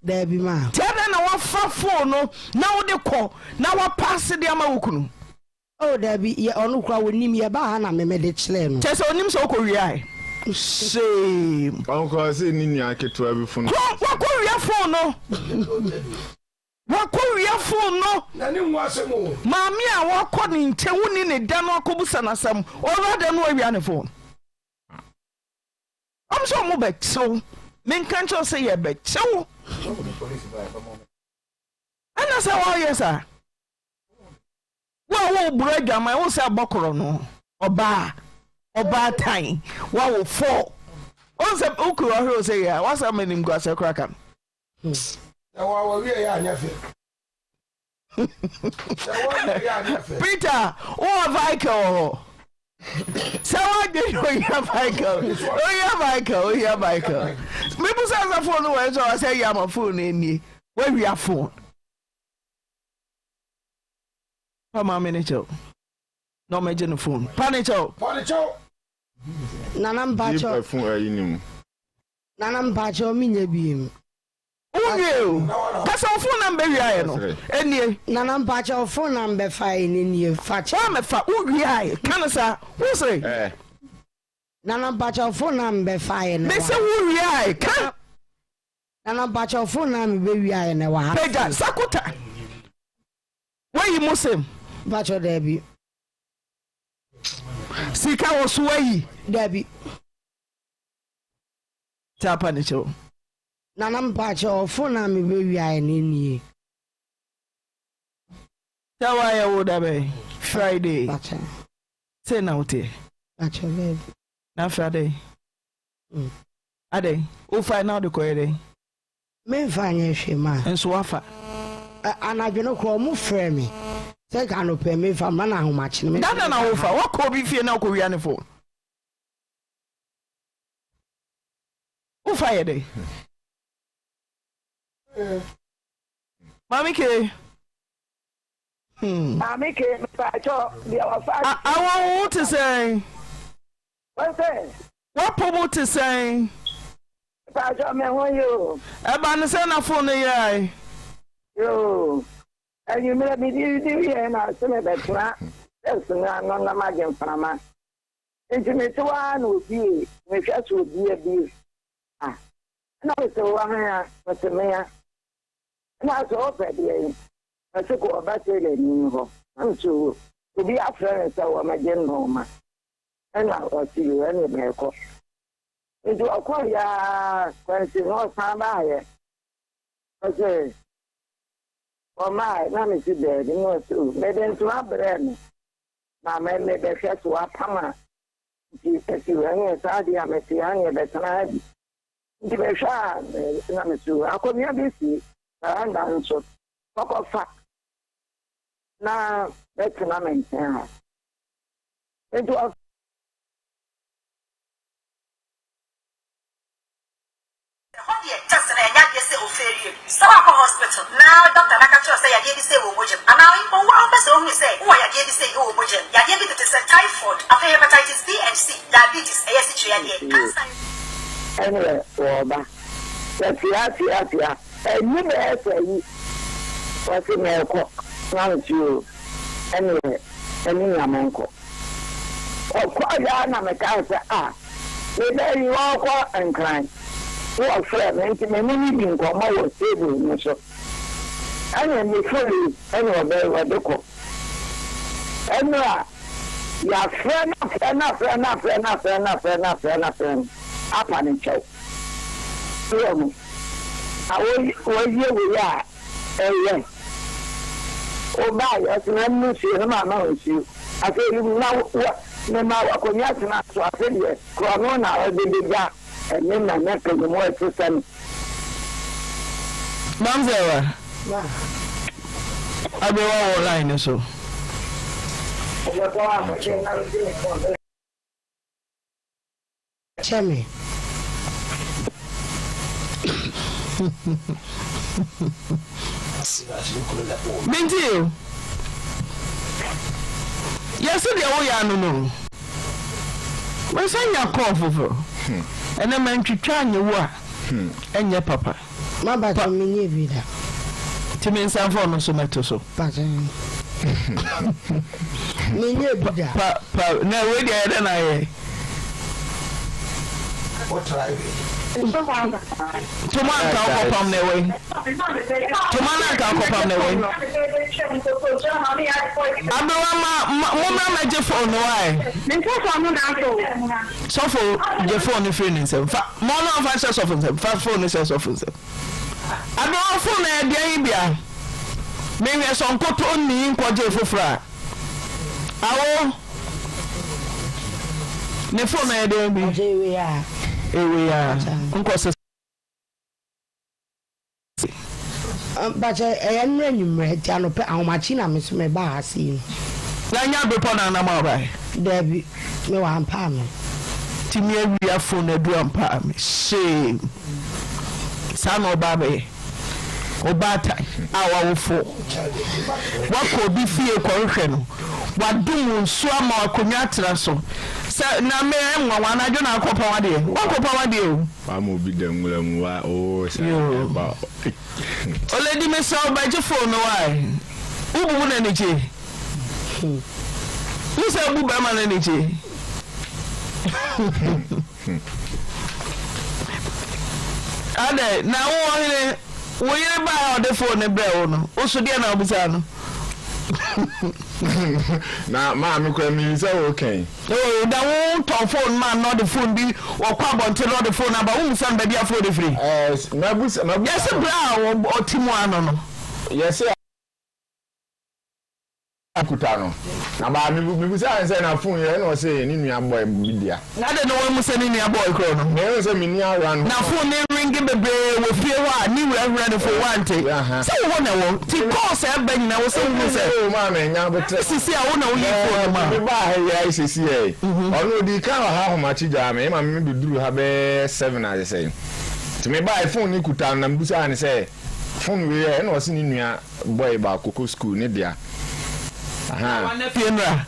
Debbie, ma. Tell them our phone. Now they call. Now I pass the Amaukunu. Oh, Debbie, you are no crowd with me about and I made it slam. Just on him so Korea. Shame. Uncle, say Nina get to every phone. What Korea phone? No. What Korea phone? No. Mammy, I walk on in Tewin in a Dano Kobusana some or rather no way on the phone. I'm so mobile, so men can't just say a bet. So, and that's how yes, sir. Well, bread, my own say bokoro no. Oba time. Wow, 4. Once a okuro say, what's a meaning go as a cracker? Peter, oh, Michael. So I did Michael. Michael. People say a phone, so I say, I'm a phone in me. Where we are phone. Pama manager. No major phone. Panicho. Nanam Bacho. Nanam Bacho, me beam. Oh, you. That's our phone number. And Nanam Bacho phone number 5 in your fat. I'm a fat. Oh, yeah. Can I say? Who say? Nanam Bacho phone number 5. They say, oh, yeah. Can Nanam Bacho phone number baby. I know. Peja, Sakuta. Where you Muslim? Bacho Debbie. Sika was way. Debbie. Tapanicho. Nanam Bacho phone number baby. I need. Tawaya would have Friday. Bacho. Say now, Bacho Debbie. Now Friday. Ade, who find out the query? Men find you, man. And Swafa. And I do not call more frame me. Say, can you pay me for man how much? That an offer. What could be fear now Korean phone? Who fired it? Mammy K. Mammy K. I want to say. What's that? What probable to say? Pacho, me want you. About send a phone here. Yo. And you may be and I send it back. That's not a magic farmer. Intimate one would be, which just would be a beef. Ah, no, so I was the mayor. And I saw Petty. I took a battery in I'm to be a friend, so I'm a general. And I'll see you any miracle. Into a quarter, when she's not time by it. Okay. For my, none is there, you know, too. Maybe into my brain. My man made a shot to a hammer. If you rang a Saudi, I'm a Siang, but tonight. nti bɛhwɛ a na mesu akɔnnua bi si saranda nso kɔkɔfa na bɛtena me nkyɛn ha nti just na ya dey say oferi so akọ hospital now doctor Nakacho say ya dey say wo mojem and now in one person who say who ya dey say wo mojem ya dey be to say typhoid after hepatitis B and C diabetes e yes ya dey cancer anyway oba ya ni be say what me ko na you anyway any yamanko o ya na me ka say we dey you ko and cry wọ́n fẹ́ mi nti mi ní níbi nǹkan ọmọ wọ séèbù mi so ẹnì mi fúri ẹnì ọbẹ̀ ìwọ́dẹ kọ ẹnì à yàfẹ́ náfẹ́ apa ní nkyɛw wọ́n mu àwọn wọ́n yé wòye à ẹ̀yẹ ọba àyẹ̀sìn náà mú sí ẹ̀ máa máa sí àti èyí náà wọ́n ní máa wà kò ní àtúnà àtúnà àti èyí kúrò náà àwọn ẹgbẹ́ gbà. And then my neck is more to Mamzera. I'll be all line so. Tell me. Binti. Yes, the no. When say your call for. And a man to try you what? And your papa. My bad, me vida. To me, some form of tomato so. But me vida. No, wait there, then I. What try? Tomato from the way. Tomato from the way. I'm the one phone why. So for the phone is free himself. More of us of himself. Fast phone is of himself. I don't phone at the Arabia. Maybe a song put on me in Quadro for Fra. I will. The phone at the Arabia. We are. But I am running red. I know how much in Miss Mebasi. Lanya be pon na ma ba. Debbie, no am pa me. Ti me awia phone na du am pa me. Shame. San obabe. Obata awa wo fo. Wa ko bi fie ko hwe no. Wa dum nso ama akonwa tra so. Sa na me enwa wana jo na akopa wade. Wa kopa wade o. Wa mo bi dem wura mu wa o sa ba. Oledi me so ba je phone no why. Ubu na ni je. You say bu ba ma na ni je. Ade na wo hire Oyerepa the phone bre no. O so de na obusa no. Na ma me kwa mi say okay. Oh, da won ton phone man not the phone bi o kwa bonte not the phone aba wo san ba dia phone free. Na busa. Yes bra o timu ano no. Yes akuta no. Na ba mi busa say na phone ye na say ni nua boy bidia. Na de no wo mu say ni nua boy kro no. Na say mi ni awa no. Na phone ni ring bebe wo fie wa ni wura no for one take. Say wo na wo. Ti call say ba nyina wo say wo say. Oh ma me nya betre. Sisi a wo na wo yi phone ma. Me ba ha ya sisi e. Ono di kan ha ho ma chi ja me ma me duduru ha be 7 as say. Ti me ba phone ni kuta na mbusa ani say phone we e na o si ni nua boy ba koko school ni dia. Aha. Na fie nra.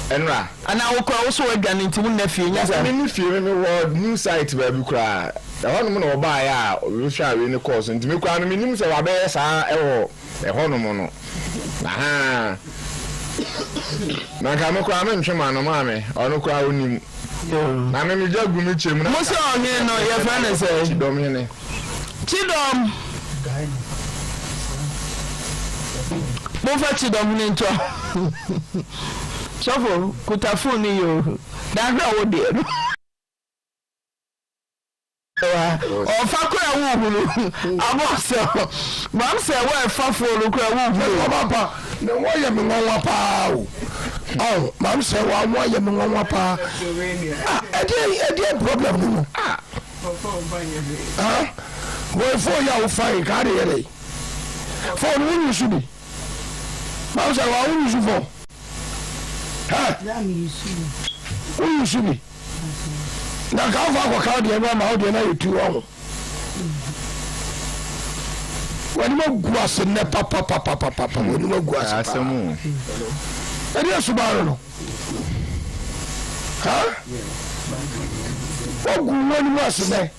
Enra. Ana wo kwa wo so adwane nti wo na fie nya sa. Me ni fie me wo new site ba bi kra. Da hono mo na oba ya wo hwa we ni course nti me kwa no me nim se wa be sa ewo hono mo no. Aha. Na ka me kwa me ntwema no ma me ono kwa onim. Na me jagu mi chem na. Mo se onye no ye fa na say. Chidom hene. Chidom. Mo fa chidom ni nto. Sofo kuta phone yo. Da hwa wo de no. O fa kura wo hulu. Abo se. Mam se wo fa phone kura wo hulu. Papa, no wo ye me nwa pa o. Oh, mam se wo ye me nwa pa. Ah, e dey problem no. boy for ya fine carry it for who you should be Mausa who you should for who you should be na ka fa ko ka de ma ma de na you on when mo guase ne papa when mo guase asemu e dey Subaru no ogu woni mo asene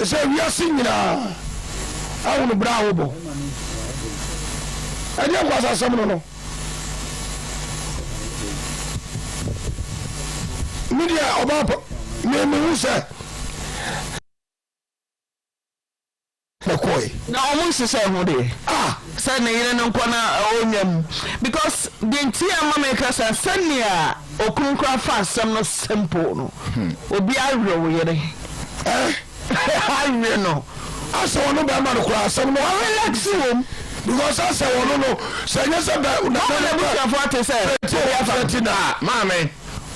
ese wi asinyina awunu bra wo bo e dey kwasa asem no media obapo me hu se na almost say ho dey say na yire no nkona onyam because the entire mameka say senia okunkura fa asem no simple no obi awerɛ wo yere awerɛ no asa wono ba ma no kura asem no relax him because asa wono no say yes ba na na for to say maame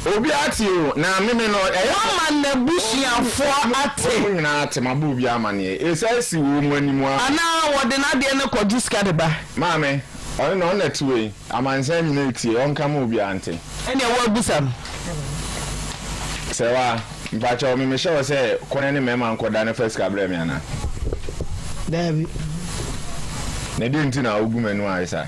obi ati o na meme no man na busuafo ate nyina ate mabu obi amane esasi wo mu animu ana wode na de ne kodu ska de ba maame ono no na tuwe amansa nyina etie onka ma obi ante ene wa busam sewa mpacho meme shewo se kone ne mema nkoda ne first kabra mi ana David ne di nti na ogu manu aisa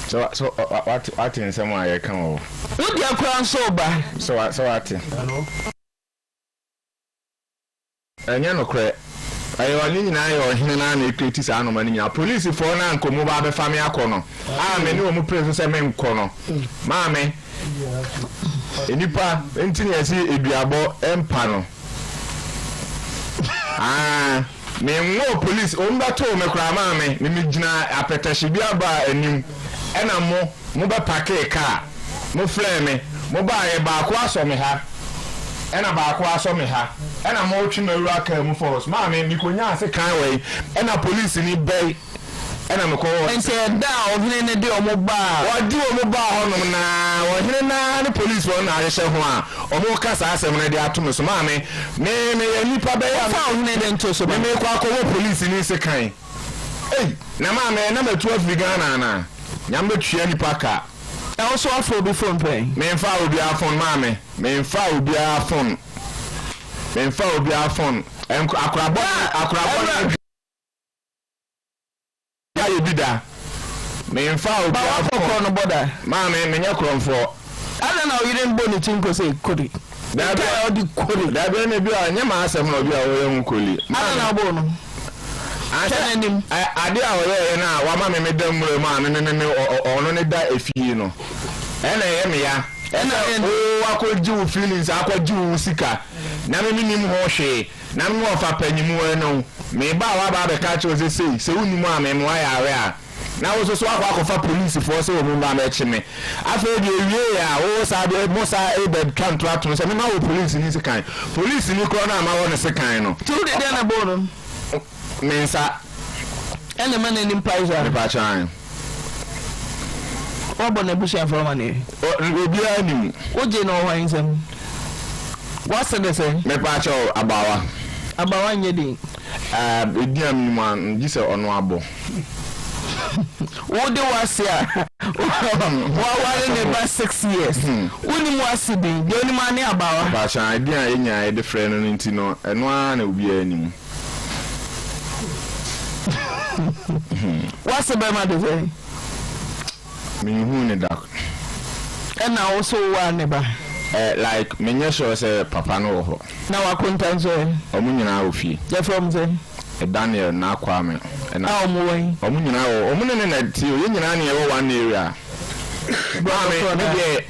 So what in some way come over. What you crown so ba? So what? Anya no kre. Ayo ni nyina ayo hene na na ekreti sa no mani nya police for na nkomo ba be fami akono. Ah me ni o mu preso se me nkono. Maame. Enipa entini esi eduabo empa no. Me ngo police o mba to me kra maame me gina apetashi bia ba anim ena mo ba parke car mo flare me mo ba ye ba ko aso me ha ena ba ko aso me ha ena mo twi maru aka mu force maame mi konya ase kan we ena police ni bay ena me ko ente da ohine ne de o mo ba wodi o mo ba honom na ohine na ne police won na ahye ho a o mo kasa asem ne de ato me so maame me ye nipa be ya fa ohine de nto so me ko akọ police ni se kan na maame na matu African na nyambe twa nipa ka e also afro bi phone pay me mfa obi afon maame me mfa obi afon akurabo ya yebida me mfa obi afon no boda maame me nya kromfo ala na oyire mbo ni chinko say kodi da be odi kodi da be ne bi a nya ma asem na obi a wo yem koli ala na bo no anim ade a wo na wa ma me dam mu ma ne ono ne da efie no ena ye me ya ena o akọji feelings akọji sika na me nim ho hwe na me ofa panyimu eno me ba wa ba be ka che se unimu a me mo ya are a na wo so akọfa police for se wo mu ba me chime afa de ewie ya wo sa de mo sa e bed contract no se me ma wo police ni se kan police ni ko na ma wo ne se kan no tu de na bo no mensa ene man ni mpaiza me pa chan obo na busia for mani obi anim oje no ho nsem what's the say me pa cho abawa nye din ediam ni man gise ono abo wo de wasia wa wale ne ba 6 years woni mu asidi de oni ma ne abawa pa chan edian enya e de frɛ no nti no eno a na obi anim what's the bema de say me hu ne dak and also one neba like me nya sure say papa no ho na wa kontan so omu nyina ofie je from say Daniel na kwame na omu wen omu nyina wo omu ne na ti o nyina ne e wo one area ba me de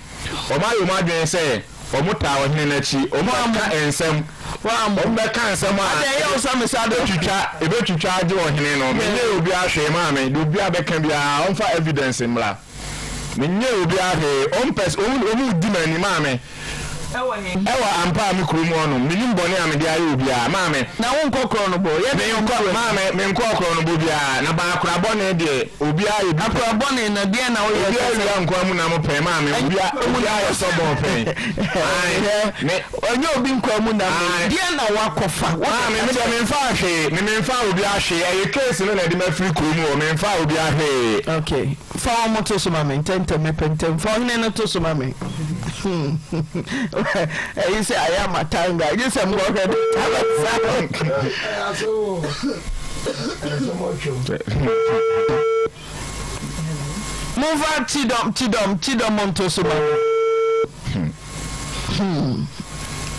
o ma yo ma dwen say omu ta wo hene na chi omu aka ensem wa mo be kan ensem a de ye o sa me sa do twitwa e be twitwa age wo hene no me ne obi ahwe ma me de obi abeka bia on fa evidence mra me nye obi ahwe on pes omu di mani ma me ewa ampa mi kuru mu ono minim bone am de ayo bia maame na won kokoro no bo ye me nko maame me nko kokoro no bo bia na ba akura bone de obi ayo akura bone na de na wo ye obi ayo nko amu na mo pe maame obi ayo so bon pe me onye obi nko amu na de na wakofa maame me de me mfa ahwe me mfa obi ahwe ayo case no na de ma free kuru mu me mfa obi ahwe okay fa mo to so maame ntenta me pentem fa hene no to so maame you say I am a tanga. You say I'm going to move on, Chidom Montosuma.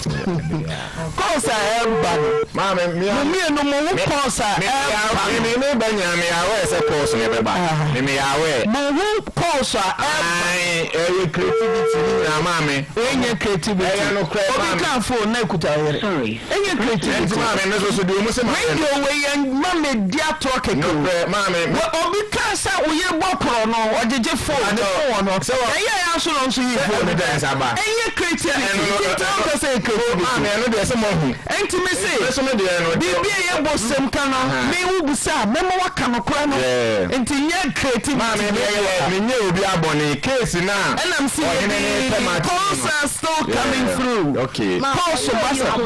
Cause I am bad. Mamma, me no more cause I am. Me Banyami, I wear a course never back. Me away. Who cause I creativity, mamma. When you creativity, no credit. We can't for Nekuta. Sorry. And you creativity, mamma, and also do most of my way and mamma, dear talking. No, mamma. Well, because we are Bopro, or did you fall? So I also don't see you for the dance about. And you creativity. Mama, I know there's some more. Intimacy. There's some there. No, be a boss. Some kind of me who be sad. Memo what kind of crime? Into your creative. Mama, me know be a bonny case now. And I'm seeing the calls are still coming through. Okay. Calls are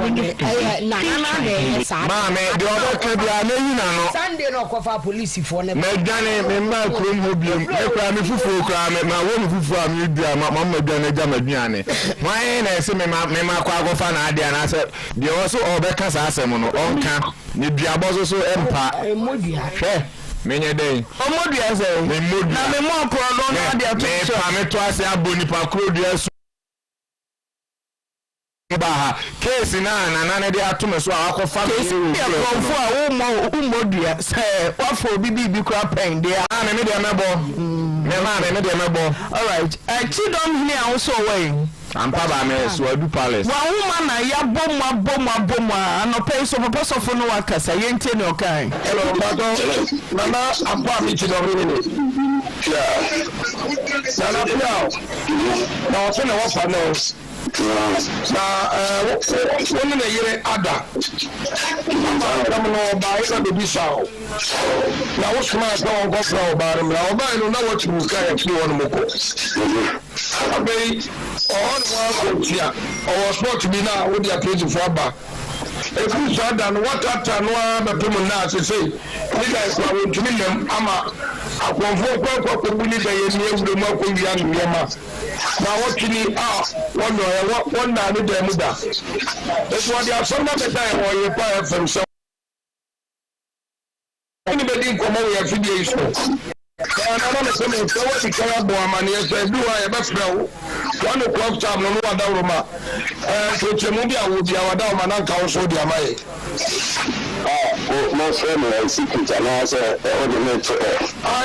Mama, the other can be a no. Sunday no cover police for them. Me Johnny, me ma krum hobi. Me kra me fufu kra me ma wo me fufu am you dia mama Johnny jama duane. Why na say me ma kwa na ade na say de also obeka sa asem no onka ne duabo so empa emodua hwe menye dey omodua say me modua na me mo kro no na ade ato so me to ase aboni pa kro dua so ba case na de ato me so akofa case e konfo a wo modua say wafo bibi kra pen dey na me de mebo me de mebo all right chidom here also way ampa ba me so adu palace wa woman na ya bomu anope so papa so fo no wakasa yente ne okan hello pardon mama ampa mi chidom ni yeah sana pia na so na wafa no na woni na yire ada mama no ba ina be bisao na wo suma ka won go fra oba re mra oba no na wo chibu ka ya fi won moko abei on wa ko tia o sport bi na wo dia page for ba if you saw that what after no be pem na say ni guys wa wo tumi nem ama akonfo ko buli da ye ni ewure ma ko wi anu ye ma na wo tini won na ni da mu da eso wa dia so na be da wo ye pa fm so anybody come over here video is no na na se me so what the camera bo amani so do wa ye be fra wo 1 o'clock time no wa da roma so chemu bi awo bi awada o ma na ka wo so di amaye mo friend wa secret na say o de me to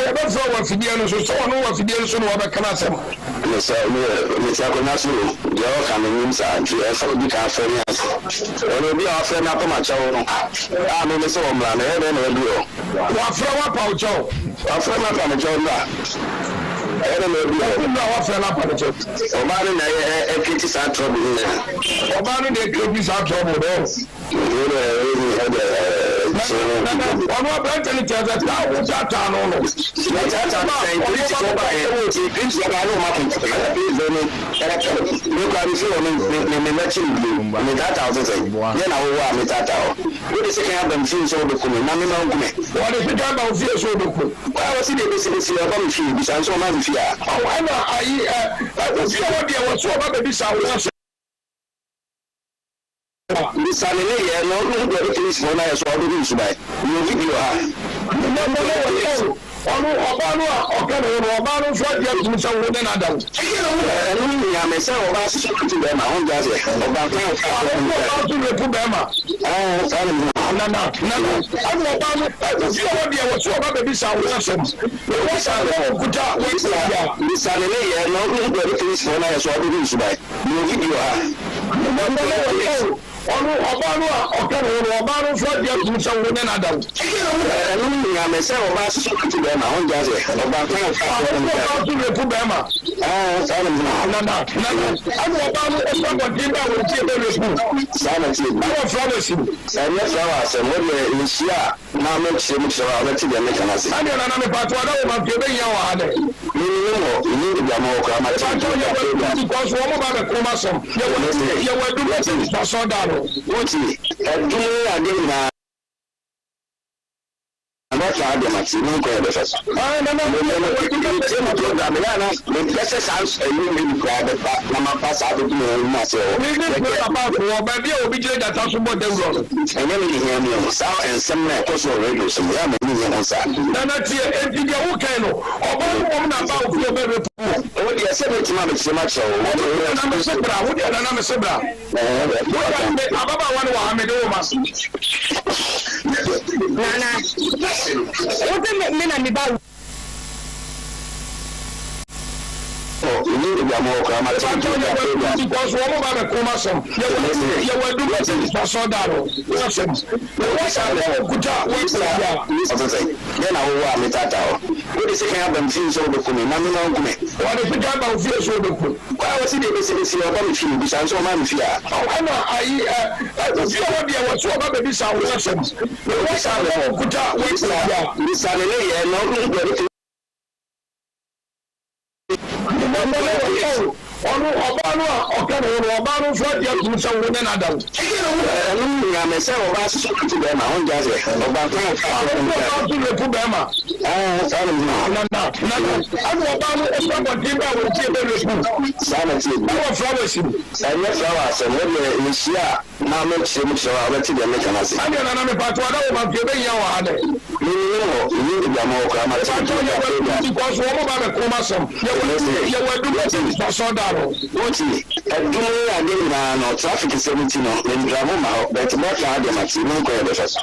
ya be so wa fidie no so no wa fidie so no wa be kana sem me say ko na so yo ka me nim sa anti e so bi ka fere as o bi a fere na to ma chawo no no me so o mra na e na bi o wa fere wa pa o chawo wa fere na pa me chawo na e na bi o wa fere na pa me chawo o ba ni na e kiti sa trouble ni o ba ni de kiti sa trouble do ọmọ bẹ̀rẹ̀ ní tẹ̀sẹ̀ tí a wò játa nù nù. játa sẹ́yìn polisi tó bá yẹ kó ti polisi tó bá yẹ kó máa kún tẹ̀lé bí ìzọ ní ní kó àbí sí wọn ní mẹ́tì ìlú ní játa ọ̀sẹ̀ sẹ́yìn yẹn náà wọ́wọ́ àmì játa ọ̀ ó lè sẹ́kẹ̀ yàgbẹ́ mi fi ìṣó odò mi náà mi máa ń gúnmẹ̀. wọ́n lè fi jágbá òfin èso odò kù. wọ́n sì lè bẹ́sẹ̀ ọba mi fi ìbísà ń sọ ọba mi fi à. àwọn ẹ̀ náà ayé òfin ọwọ́ di ẹ̀wọ̀ tí ọba bẹ̀bí sàwọn misali ne ye no no do it is for na so do this by no video ha onu oba no oka no oba no so dia tumi so wo na da wo no ya me se oba so to be ma on ja se oba kan o to le pu be ma na anu oba no si oba dia wo so oba be bi sa wo so wo sa wo kuta wo ya misali ne ye no no do it is for na so do this by no video ha ọ̀nù ọba nù ọ̀kẹ́ nù ọba nù fún ọdí ẹ̀kún sẹ́ wọ́n nínú àdàwọ̀. ẹnu nìyà mẹsẹ̀ ọba sísọ kìtì bẹ́ẹ̀ mà wọ́n jẹ́ àṣẹ ọba fún ọ̀fà ọ̀nù ọba tún lè kú bẹ́ẹ̀ mà. sáwọn mi náà. nana ẹnu ọba nù ẹ̀fọ́ bọ̀dé bá wọ́n ti ẹ̀bẹ̀ lè kú. sáwọn ti ẹ̀bẹ̀. báwo flowers mu. sàmì flowers ẹ̀ wọ́n lè nsi a náà mẹ́ tiẹ̀ mu tiẹ̀ wà ọ̀bẹ ti bẹ̀ mẹ́ kàn ase. sani nana mi pàtó adáwọ̀ máa fi ẹbẹ̀ yẹn wà á dẹ̀. mi ni wọ̀ ìní ìgbàmọ̀ ọkọ̀ àmàtí. pàtó yẹ wọ́n ti kọ́ sọ wọ́n bá bẹ̀ kó má sọ yẹ wọ́n dúró sí ìfọ̀sọ́ dànù. wọ́n ti ẹ̀dúnmọ́ adé nyinaa. About Adamati, no go to us. I don't know. The best house and you will grab it back. Mama pass out of myself. We didn't know about war, but we will be doing that also about the road. And then we hear me on sound and some also radio, some young men on Saturday. That's here, and the Okano, or woman about your baby. Oh, yes, 70 minutes so much. What I'm a Sebra, what I'm a Sebra. Ababa one Mohammed Omas. Nana. What do you mean about? You need to be more calm. Because one of the Kumasum, you were doing Paso Daro. What's up? Then I will want me that out. What is it happen? Things over for me. Mammy, no, me. What if the job of fears over? Why was it a business in a body field? Besides, so man, fear. I feel what you were so about the sound. What's up? This Saturday, no, ọ̀nù ọba nù ọ̀kẹ́ nù ọba nù fún ọdí ẹ̀kún sẹ́ wọ́n nínú àdàwọ̀. ẹnu nìyà mẹsẹ̀ ọba sísọ kìtì bẹ́ẹ̀ mà wọ́n jẹ́ àṣẹ ọba fún ọ̀fà ọba tún lè kú bẹ́ẹ̀ mà. sáwọn mi náà. nana ẹnu ọba nù ẹ̀fọ́ bọ̀dé bá wọ́n ti ẹ̀bẹ̀ lè kú. sáwọn ti ẹ̀bẹ̀. báwo flowers mu. sàmì flowers ẹ̀ wọ́n lè nsi a náà mẹ́ tiẹ̀ mu tiẹ̀ wà ọbẹ̀ tí bẹ́ẹ̀ mẹ́kàn ase. sani nana mi pàtó adáwọ̀ máa fi ẹbẹ̀ yẹn wà á dẹ̀. mi ni wọ̀ ìní ìgbàmọ̀ ọkọ̀ àmàtí. pàtó yẹ wọ́n wọ́n ti ẹ̀dúnmọ́ adé nyinaa nọ traffic 70 nọ lẹ́nìdìrámù ma ọ bẹ̀tì mọ́tò Adamati ní nkọ́ ẹ̀bẹ̀ fẹ́ sọ.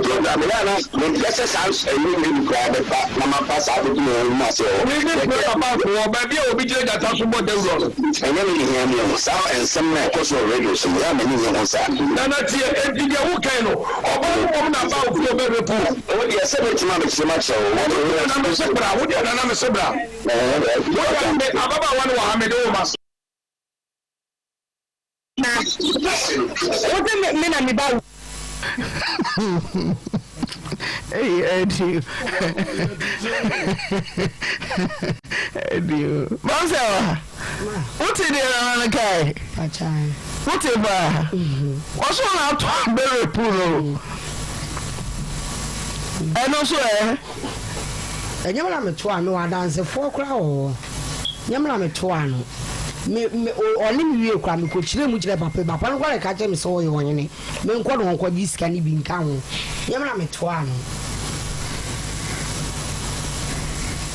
program yàrá ní pẹ́sẹ̀ sáà ẹ̀yìn mi nìkọ́ abẹ́ pa mama pa sáà tó kún ẹ̀rọ máa ṣe ọ. baabi a obi gyina gata so bɔ dawuro no. ɛnyɛ mi nìyɛn mi o sáà ẹ̀nsẹ̀m náà ẹ̀kọ́ sọ rédíò sọ yà mí nìyẹn wọn sá. nana tiɛ eti deɛ wo kan no ɔbɔ wɔm na ba ofi ɔbɛ bɛ pu. o deɛ sɛ bɛ tuma bɛ kyerɛ ma kyerɛ o. o deɛ nana mi se bra o deɛ nana mi se bra. ababaawa no wɔ ha mi de o ma. na o de mi na mi ba. Hey, Eddie. Eddie. Bonsoir. What is the guy? What is that? What's on out very poor? And also, and you are to no, I dance a 4 crowd. Yamla me tuano. Me only me cram coach them which papa papa what I catch him so you want me quite on what this can be come. Yamla me tuano.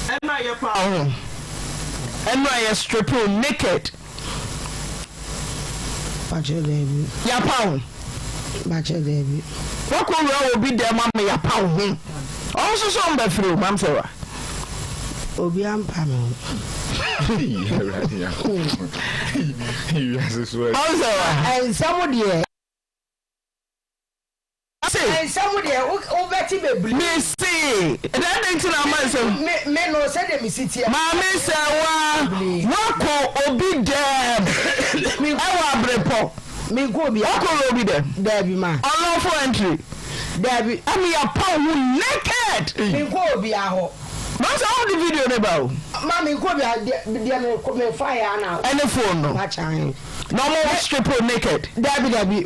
And I your power. And I a stripper naked. Bacha baby. Your pound. Bacha baby. What will be there, mamma? Your pound. Also, some by through, Mam Sarah. Obi Ampano. And somebody and somebody over to me see that thing I myself men no said me sit here mammy sawa wako obi dem me awa brepo me go be wako obi dem there be man unlawful entry there be I mean your power naked me go be aho. What's all the video about? Mommy, go be a fire now. Any phone no. No more stripper naked. Debbie.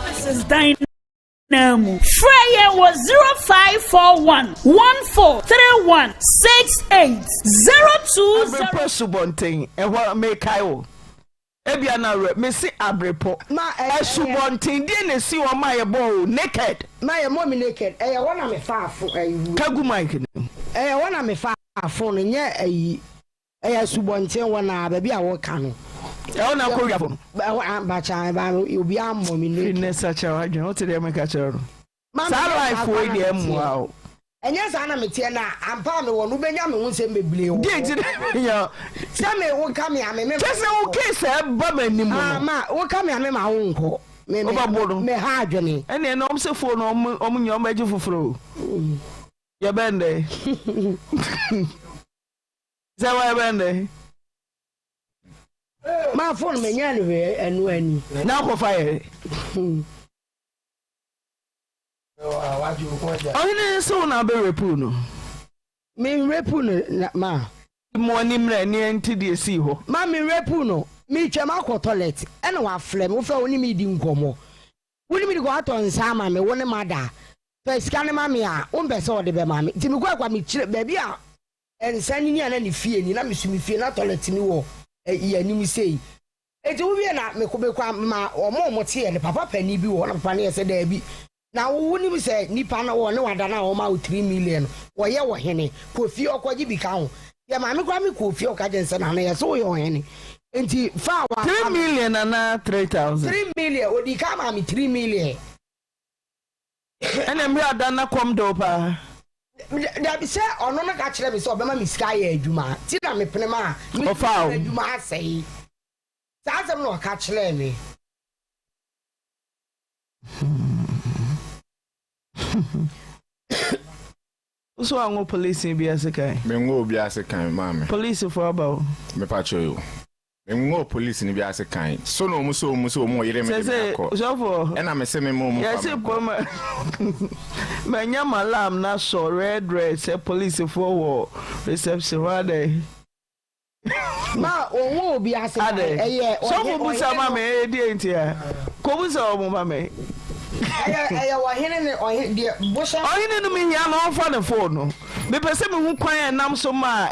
This is Dynamo. Freya was 0541 1431 68 02 Subonting and what make I Ebiana me see abrepo. Ma subontin dey na see o my boy naked. My mommy naked. Eh one me fa fo Kagu mic ni. One me fa fo no nye subontin one ba bi a wo ka no. Ona koria fo. Ba cha ba obi am mommy naked. Fitness acha wa dwen o te dey make acha ro. Sa life we dey mu a o. Enya sa na metie na ampa me wo no benya me won se meble wo. Dey ti ya. Se me wo ka me ame me. Kese wo case e ba manim no. Ah ma wo ka me ame ma wo nko. Me me ha adwene. Ene na omse fo no om nya om agi foforo. Ya bende. Zawa ya bende. Ma phone me nya ni enu ani. Na ko fire. Ohine so na be repu no. Me repu no ma. Mo ni mra ni enti de si ho. Ma me repu no. Me twema ko toilet. E na wa flem, wo fra oni me di nkomo. Woni me di go aton sa ma me woni mada. Fa scan ma me a, wo mbe se wo de be ma me. Ti me kwa me kire baby a ensani ni ana ni fie ni na me sumi fie na toilet ni wo. Ya ni mi sei. Eti wo bi na me ko be kwa ma omo te ye papa pani bi wo na papa ne se da bi. Na wo ni bi se nipa na wo ne wada na wo ma 3 million. Wo ye wo hene. Ko fie okwaji bi ka ho. Ya ma me kwa me ko fie okaje nse na na ye so wo ye wo hene. Enti fa wa 3 million na 3000. 3 million odi ka ma me 3 million. Ene mi ada na kom do pa. Da bi se ono na ka kire mi se obema mi sika ye adwuma. Ti na me pene ma mi adwuma asai. Sa asem no ka kire mi. So anwo police bi asekan. Me ngo bi asekan mama. Police for about. Me pa choyo. Me ngo police ni bi asekan. So no mu so mo yere me de ko. So for. E na me se me mo. Yes, poma. Me nya malam na so red say police for reception wa dey. Ma onwo obi asekan. Eye. So mo busa ma me e die ntia. Ko busa mo ma me. Aya wa hene ne ohene de bosha ohene no me hia no on fa the phone no me pese me hu kwan enam so ma